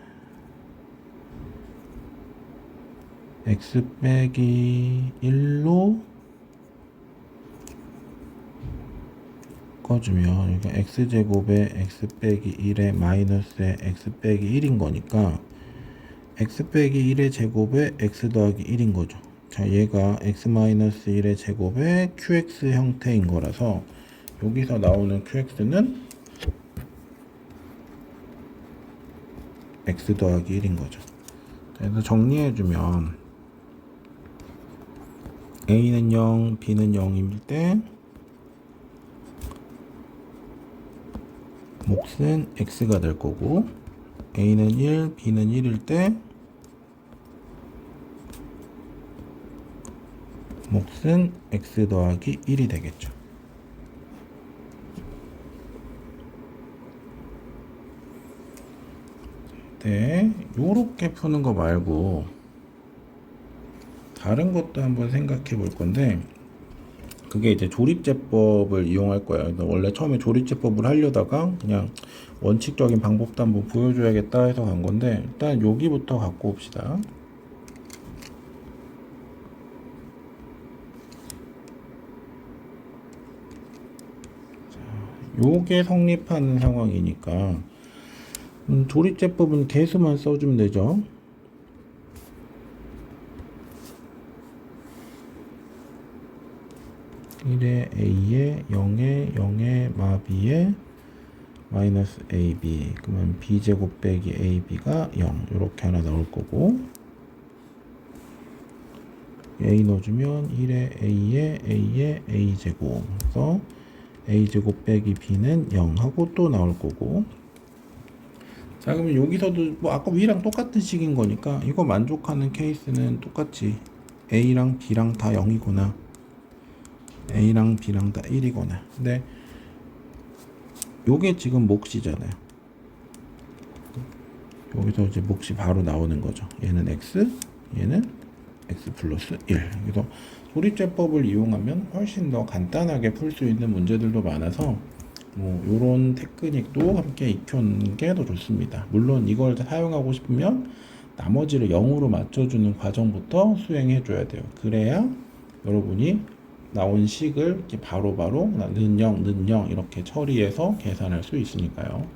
x 빼기 1로 바꿔주면 그러니까 x제곱에 x 빼기 1에 마이너스에 x 빼기 1인 거니까 x 빼기 1의 제곱에 x 더하기 1인 거죠. 자, 얘가 x 마이너스 1의 제곱에 qx 형태인 거라서 여기서 나오는 qx는 x 더하기 1인 거죠. 그래서 정리해주면 a는 0, b는 0일 때 몫은 x가 될 거고, a는 1, b는 1일 때 몫은 x 더하기 1이 되겠죠. 네, 요렇게 푸는 거 말고 다른 것도 한번 생각해 볼 건데, 그게 이제 조립제법을 이용할 거예요. 원래 처음에 조립제법을 하려다가 그냥 원칙적인 방법도 한번 보여줘야겠다 해서 간 건데, 일단 여기부터 갖고 옵시다. 자, 요게 성립하는 상황이니까 조립제법은 개수만 써주면 되죠. 1에 a에 0에 0에 마b에 마이너스 ab, 그러면 b제곱 빼기 ab가 0 이렇게 하나 나올 거고, a 넣어주면 1에 a에 a제곱, 그래서 a제곱 빼기 b는 0 하고 또 나올 거고. 자, 그러면 여기서도 뭐 아까 위랑 똑같은 식인 거니까 이거 만족하는 케이스는 똑같이 a랑 b랑 다 0이구나, a랑 b랑 다 1이거나. 근데 요게 지금 몫이잖아요. 여기서 이제 몫이 바로 나오는 거죠. 얘는 x, 얘는 x 플러스 1. 그래서 조립제법을 이용하면 훨씬 더 간단하게 풀 수 있는 문제들도 많아서 뭐 요런 테크닉도 함께 익혀놓는 게 더 좋습니다. 물론 이걸 사용하고 싶으면 나머지를 0으로 맞춰주는 과정부터 수행해 줘야 돼요. 그래야 여러분이 나온 식을 이렇게 바로바로 는 0, 는 0 이렇게 처리해서 계산할 수 있으니까요.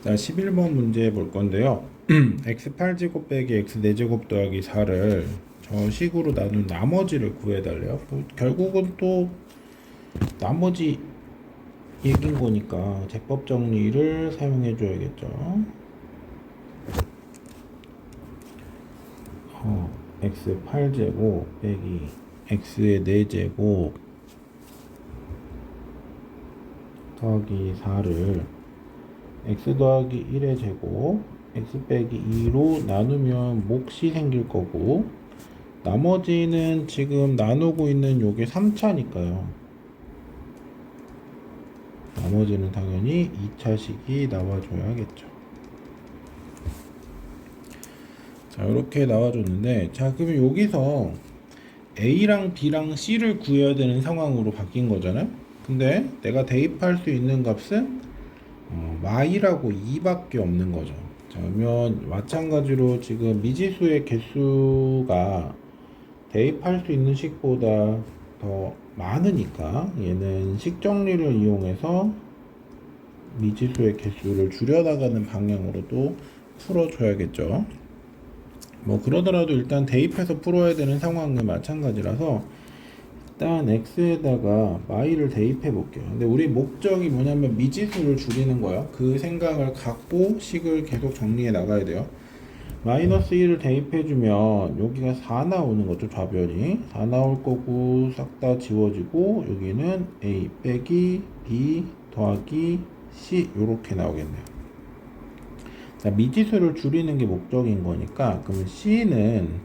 자, 11번 문제 볼 건데요. x 8제곱 빼기 x 4제곱 더하기 4를 저 식으로 나눈 나머지를 구해달래요. 뭐 결국은 또 나머지 얘긴 거니까 제법 정리를 사용해 줘야겠죠. x 8제곱 빼기 x의 4제곱 더하기 4를 x 더하기 1의 제곱 x 빼기 2로 나누면 몫이 생길 거고, 나머지는 지금 나누고 있는 요게 3차니까요. 나머지는 당연히 2차식이 나와줘야겠죠. 자, 이렇게 나와줬는데, 자, 그러면 여기서 A랑 B랑 C를 구해야 되는 상황으로 바뀐 거잖아요. 근데 내가 대입할 수 있는 값은 마일하고 2밖에 없는 거죠. 자, 그러면 마찬가지로 지금 미지수의 개수가 대입할 수 있는 식보다 더 많으니까 얘는 식 정리를 이용해서 미지수의 개수를 줄여나가는 방향으로도 풀어줘야겠죠. 뭐 그러더라도 일단 대입해서 풀어야 되는 상황은 마찬가지라서 일단 x에다가 y를 대입해 볼게요. 근데 우리 목적이 뭐냐면 미지수를 줄이는 거야. 그 생각을 갖고 식을 계속 정리해 나가야 돼요. 마이너스 1을 대입해 주면 여기가 4 나오는 거죠. 좌변이 4 나올 거고 싹 다 지워지고 여기는 a 빼기 b 더하기 c 요렇게 나오겠네요. 자, 미지수를 줄이는 게 목적인 거니까 그러면 c는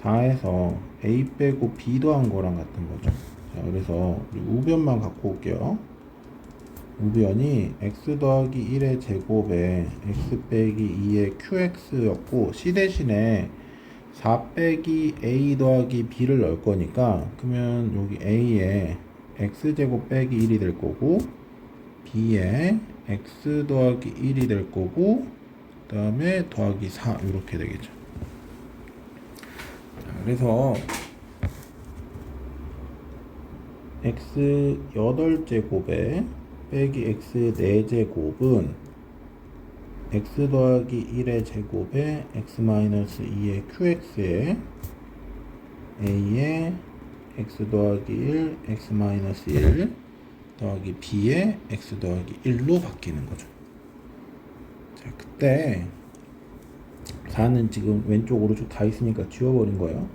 4에서 a 빼고 b 더한 거랑 같은 거죠. 자, 그래서 우리 우변만 갖고 올게요. 우변이 x 더하기 1의 제곱에 x 빼기 2의 qx였고 c 대신에 4 빼기 a 더하기 b를 넣을 거니까 그러면 여기 a에 x제곱 빼기 1이 될 거고 b에 x 더하기 1이 될 거고 그 다음에 더하기 4 이렇게 되겠죠. 자, 그래서 x 8제곱에 빼기 x 4제곱은 x 더하기 1의 제곱에 x 마이너스 2의 qx에 a에 x 더하기 1 x 마이너스 1 더하기 b에 x 더하기 1로 바뀌는 거죠. 자, 그때 4는 지금 왼쪽 오른쪽 다 있으니까 지워버린 거예요.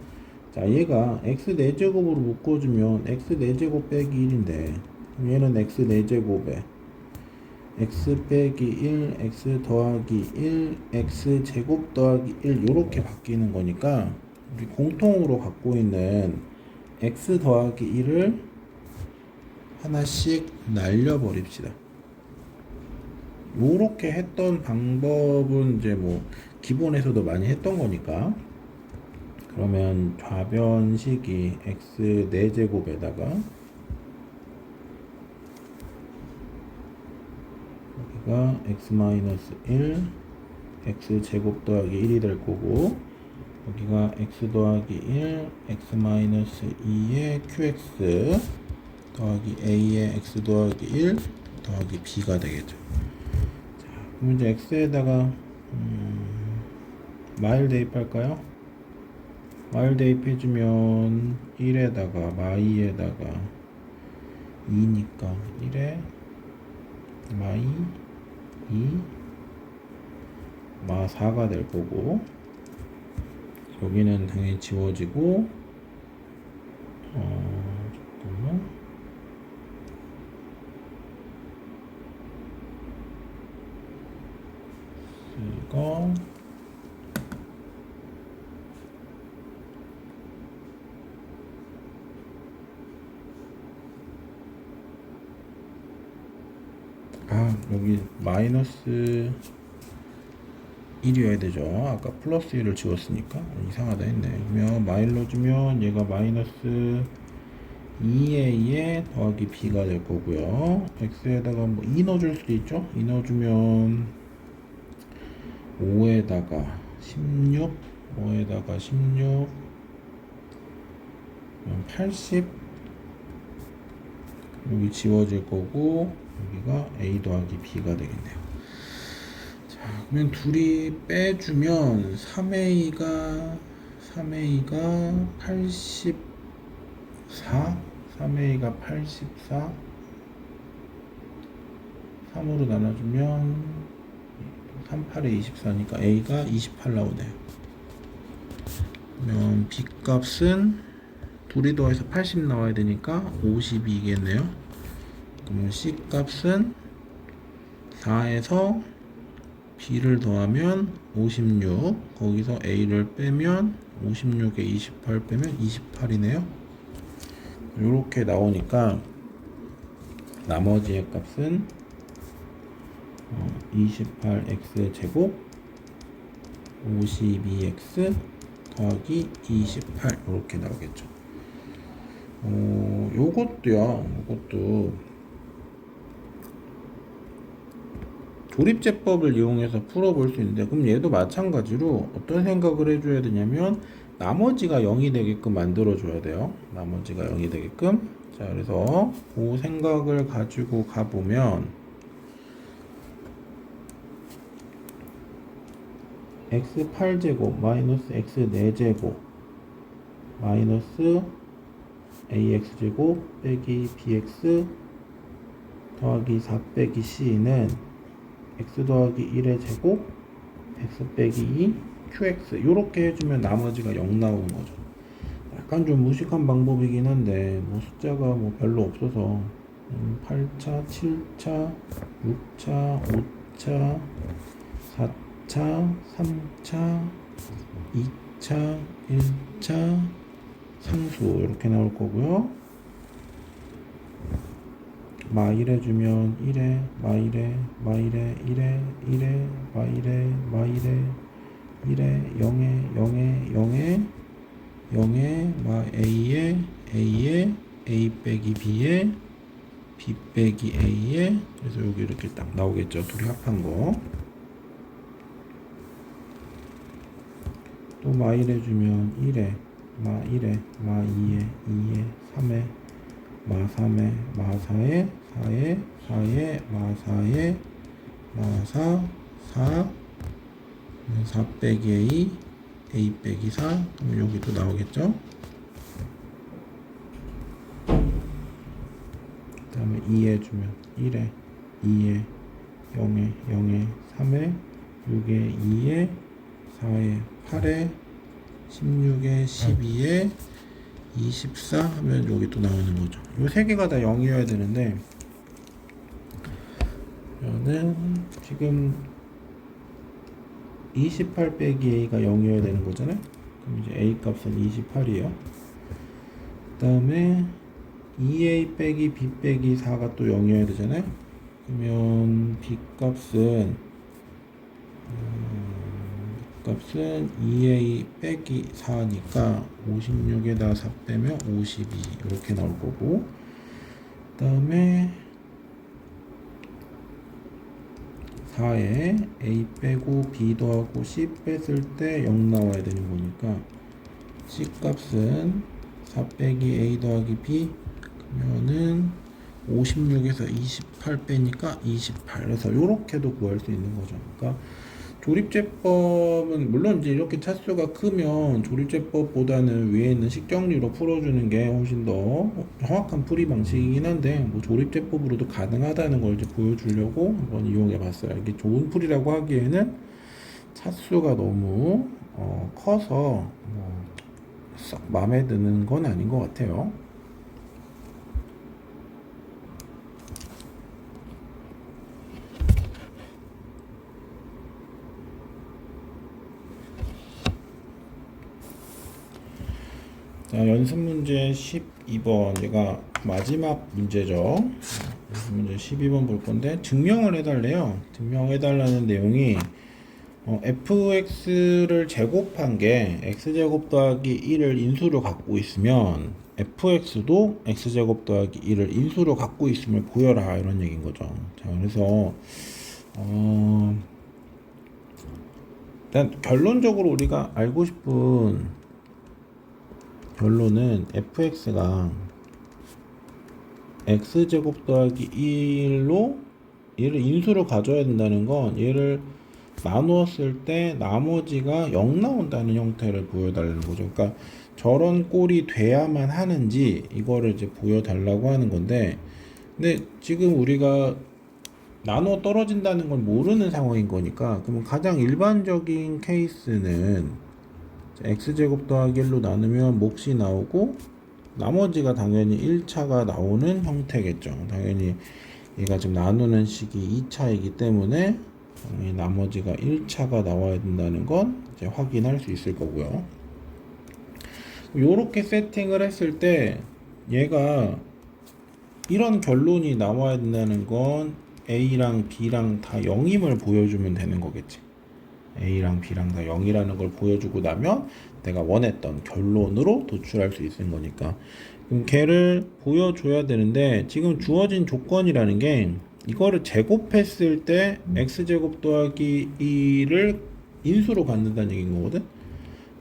자, 얘가 x 4제곱으로 묶어주면 x 4제곱 빼기 1인데 얘는 x 4제곱에 x 빼기 1, x 더하기 1, x 제곱 더하기 1 요렇게 바뀌는 거니까 우리 공통으로 갖고 있는 x 더하기 1을 하나씩 날려버립시다. 요렇게 했던 방법은 이제 뭐 기본에서도 많이 했던 거니까 그러면 좌변식이 x 4제곱에다가 여기가 x-1 x 제곱 더하기 1이 될 거고 여기가 x 더하기 1 x-2의 qx 더하기 a의 x 더하기 1 더하기 b가 되겠죠. 자, 그럼 이제 x에다가 마일 대입할까요? 마일 대입해주면 1에다가 마이에다가 2니까 1에 마이 2 마 4가 될 거고 여기는 당연히 지워지고 잠깐만 이거 여기 마이너스 1이어야 되죠. 아까 플러스 1을 지웠으니까 이상하다 했네. 그러면 마일 넣어주면 얘가 마이너스 2a에 더하기 b가 될 거고요. x에다가 뭐 2 넣어줄 수도 있죠. 2 넣어주면 5에다가 16 5에다가 16 80 여기 지워질 거고 여기가 a 더하기 b가 되겠네요. 자, 그러면 둘이 빼주면 3a가 84 3a가 84 3으로 나눠주면 38에 24니까 a가 28 나오네요. 그러면 b 값은 둘이 더해서 80 나와야 되니까 52겠네요. 그러면 c 값은 4에서 b를 더하면 56 거기서 a를 빼면 56에 28 빼면 28이네요. 이렇게 나오니까 나머지의 값은 28x 제곱 52x 더하기 28 이렇게 나오겠죠. 요것도 조립제법을 이용해서 풀어볼 수 있는데, 그럼 얘도 마찬가지로 어떤 생각을 해줘야 되냐면 나머지가 0이 되게끔 만들어줘야 돼요. 나머지가 0이 되게끔. 자, 그래서 그 생각을 가지고 가보면 x8제곱 마이너스 x4제곱 마이너스 ax제곱 빼기 bx 더하기 4 빼기 c는 x 더하기 1의 제곱 x 빼기 2 qx 요렇게 해주면 나머지가 0 나오는 거죠. 약간 좀 무식한 방법이긴 한데 뭐 숫자가 뭐 별로 없어서 8차, 7차, 6차, 5차, 4차, 3차, 2차, 1차 상수 이렇게 나올 거고요. 마 1해 주면 1에 마 1에 마 1에 1에 1에 마 1에 마 1에 1에 0에 0에 0에 0에 마 A에 A에 A 빼기 B에 B 빼기 A에 그래서 여기 이렇게 딱 나오겠죠. 둘이 합한 거. 또 마 1해 주면 1에 마 1에 마 2에 2에 3에 마 3에 마 4에 4에 4에 마 4에 마 4 4 빼기 A A 빼기 4 그러면 여기 또 나오겠죠. 그 다음에 2 해주면 1에 2에 0에 0에 3에 6에 2에 4에 8에 16에 12에 24 하면 여기 또 나오는 거죠. 요 세 개가 다 0이어야 되는데 저는 지금 28 빼기 A가 0이어야 되는 거잖아요. 그럼 이제 A 값은 28이에요. 그 다음에 2A 빼기 B 빼기 4가 또 0이어야 되잖아요. 그러면 B 값은 2A 빼기 4니까 56에다 4 빼면 52 이렇게 나올 거고, 그 다음에 4에 A 빼고 B 더하고 C 뺐을 때 0 나와야 되는 거니까 C 값은 4 빼기 A 더하기 B 그러면은 56에서 28 빼니까 28. 그래서 요렇게도 구할 수 있는 거죠. 그러니까 조립제법은 물론 이제 이렇게 차수가 크면 조립제법보다는 위에 있는 식정리로 풀어주는 게 훨씬 더 정확한 풀이 방식이긴 한데 뭐 조립제법으로도 가능하다는 걸 이제 보여주려고 한번 이용해 봤어요. 이게 좋은 풀이라고 하기에는 차수가 너무 커서 썩 마음에 드는 건 아닌 것 같아요. 자, 연습 문제 12번 얘가 마지막 문제죠. 연습 문제 12번 볼 건데 증명을 해달래요. 증명해달라는 내용이 fx를 제곱한 게 x제곱 더하기 1을 인수로 갖고 있으면 fx도 x제곱 더하기 1을 인수로 갖고 있음을 보여라 이런 얘기인 거죠. 자, 그래서 일단 결론적으로 우리가 알고 싶은 결론은 fx가 x제곱 더하기 1로 얘를 인수로 가져야 된다는 건 얘를 나누었을 때 나머지가 0 나온다는 형태를 보여달라는 거죠. 그러니까 저런 꼴이 돼야만 하는지 이거를 이제 보여달라고 하는 건데, 근데 지금 우리가 나눠 떨어진다는 걸 모르는 상황인 거니까 그러면 가장 일반적인 케이스는 x제곱 더하기 1로 나누면 몫이 나오고 나머지가 당연히 1차가 나오는 형태겠죠. 당연히 얘가 지금 나누는 식이 2차이기 때문에 나머지가 1차가 나와야 된다는 건 이제 확인할 수 있을 거고요. 요렇게 세팅을 했을 때 얘가 이런 결론이 나와야 된다는 건 A랑 B랑 다 0임을 보여주면 되는 거겠지. A랑 B랑 다 0이라는 걸 보여주고 나면 내가 원했던 결론으로 도출할 수 있는 거니까 그럼 걔를 보여줘야 되는데 지금 주어진 조건이라는 게 이거를 제곱했을 때 x제곱 더하기 2를 인수로 갖는다는 얘기인 거거든.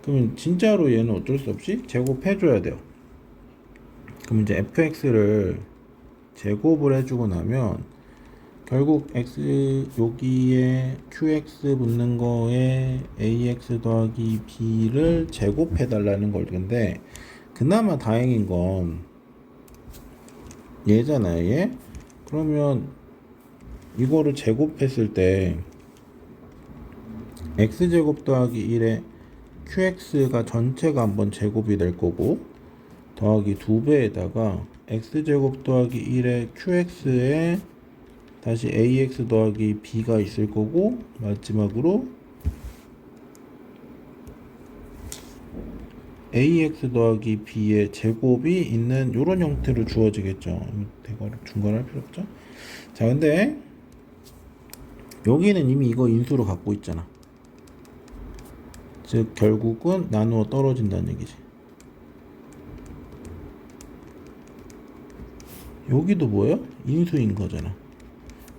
그러면 진짜로 얘는 어쩔 수 없이 제곱해줘야 돼요. 그럼 이제 fx를 제곱을 해주고 나면 결국 x 여기에 qx 붙는 거에 ax 더하기 b를 제곱해 달라는 걸 건데, 그나마 다행인 건 얘잖아요, 얘. 그러면 이거를 제곱했을 때 x제곱 더하기 1에 qx가 전체가 한번 제곱이 될 거고, 더하기 2배에다가 x제곱 더하기 1에 qx에 다시 ax 더하기 b가 있을 거고, 마지막으로 ax 더하기 b의 제곱이 있는 요런 형태로 주어지겠죠. 대괄호 중괄할 필요 없죠. 자, 근데 여기는 이미 이거 인수로 갖고 있잖아. 즉 결국은 나누어 떨어진다는 얘기지. 여기도 뭐예요? 인수인 거잖아.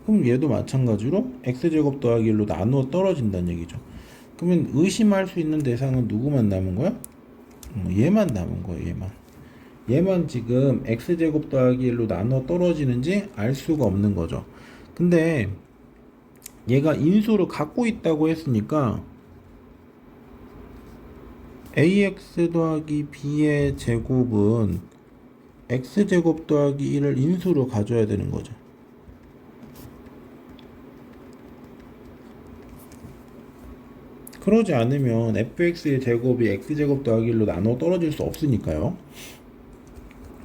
그럼 얘도 마찬가지로 x제곱 더하기 1로 나누어 떨어진다는 얘기죠. 그러면 의심할 수 있는 대상은 누구만 남은 거야? 얘만 남은 거예요. 얘만 지금 x제곱 더하기 1로 나누어 떨어지는지 알 수가 없는 거죠. 근데 얘가 인수를 갖고 있다고 했으니까 ax 더하기 b의 제곱은 x제곱 더하기 1을 인수로 가져야 되는 거죠. 그러지 않으면 fx의 제곱이 x제곱 더하기 1로 나눠 떨어질 수 없으니까요.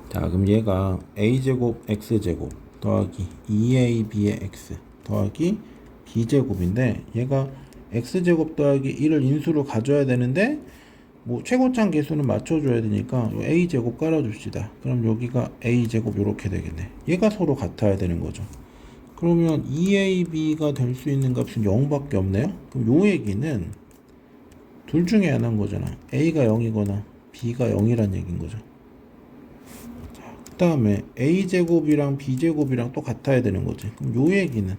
자, 그럼 얘가 a제곱 x제곱 더하기 2ab의 x 더하기 b제곱인데, 얘가 x제곱 더하기 1을 인수로 가져야 되는데 뭐 최고창 계수는 맞춰줘야 되니까 a제곱 깔아줍시다. 그럼 여기가 a제곱 이렇게 되겠네. 얘가 서로 같아야 되는 거죠. 그러면 2ab가 될 수 있는 값은 0밖에 없네요. 그럼 요 얘기는 둘 중에 하나인 거잖아. a가 0이거나 b가 0이란 얘기인 거죠. 그 다음에 a제곱이랑 b제곱이랑 또 같아야 되는 거지. 그럼 요 얘기는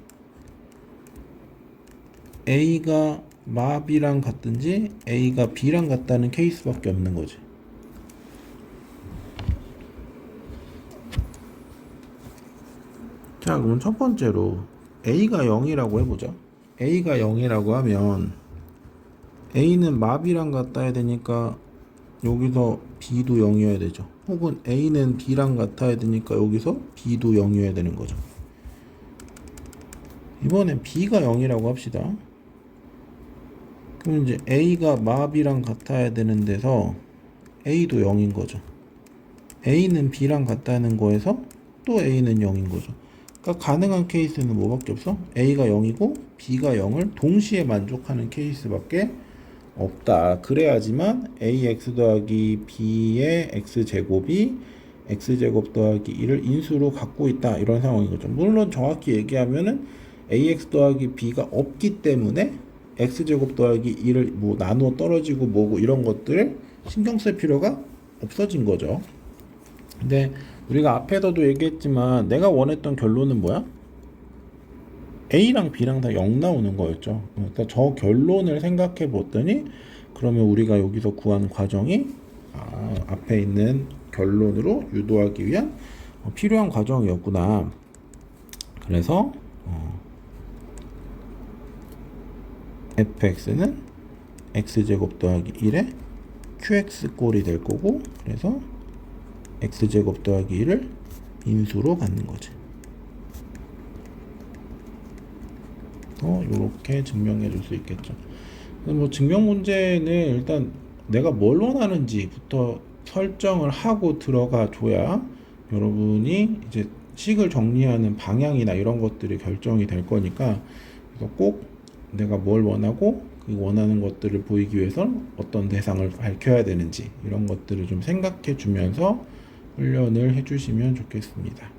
a가 마b랑 같든지 a가 b랑 같다는 케이스밖에 없는 거지. 자, 그럼 첫 번째로 a가 0이라고 해보자. a가 0이라고 하면 a는 마b랑 같아야 되니까 여기서 b도 0이어야 되죠. 혹은 a는 b랑 같아야 되니까 여기서 b도 0이어야 되는 거죠. 이번엔 b가 0이라고 합시다. 그럼 이제 a가 마b랑 같아야 되는 데서 a도 0인 거죠. a는 b랑 같다는 거에서 또 a는 0인 거죠. 그러니까 가능한 케이스는 뭐밖에 없어? a가 0이고 b가 0을 동시에 만족하는 케이스밖에 없다. 그래야지만 ax 더하기 b의 x제곱이 x제곱 더하기 1을 인수로 갖고 있다, 이런 상황인 거죠. 물론 정확히 얘기하면은 ax 더하기 b가 없기 때문에 x제곱 더하기 1을 뭐 나누어 떨어지고 뭐고 이런 것들을 신경 쓸 필요가 없어진 거죠. 근데 우리가 앞에서도 얘기했지만 내가 원했던 결론은 뭐야? A랑 B랑 다 0 나오는 거였죠. 그러니까 저 결론을 생각해 봤더니 그러면 우리가 여기서 구한 과정이 앞에 있는 결론으로 유도하기 위한 필요한 과정이었구나. 그래서 fx는 x제곱 더하기 1에 qx 꼴이 될 거고, 그래서 x제곱 더하기 1을 인수로 갖는 거지. 이렇게 증명해 줄 수 있겠죠. 뭐 증명 문제는 일단 내가 뭘 원하는지부터 설정을 하고 들어가 줘야 여러분이 이제 식을 정리하는 방향이나 이런 것들이 결정이 될 거니까, 그래서 꼭 내가 뭘 원하고 그 원하는 것들을 보이기 위해서는 어떤 대상을 밝혀야 되는지 이런 것들을 좀 생각해 주면서 훈련을 해 주시면 좋겠습니다.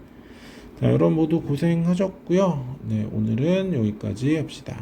자, 여러분 모두 고생하셨고요. 네, 오늘은 여기까지 합시다.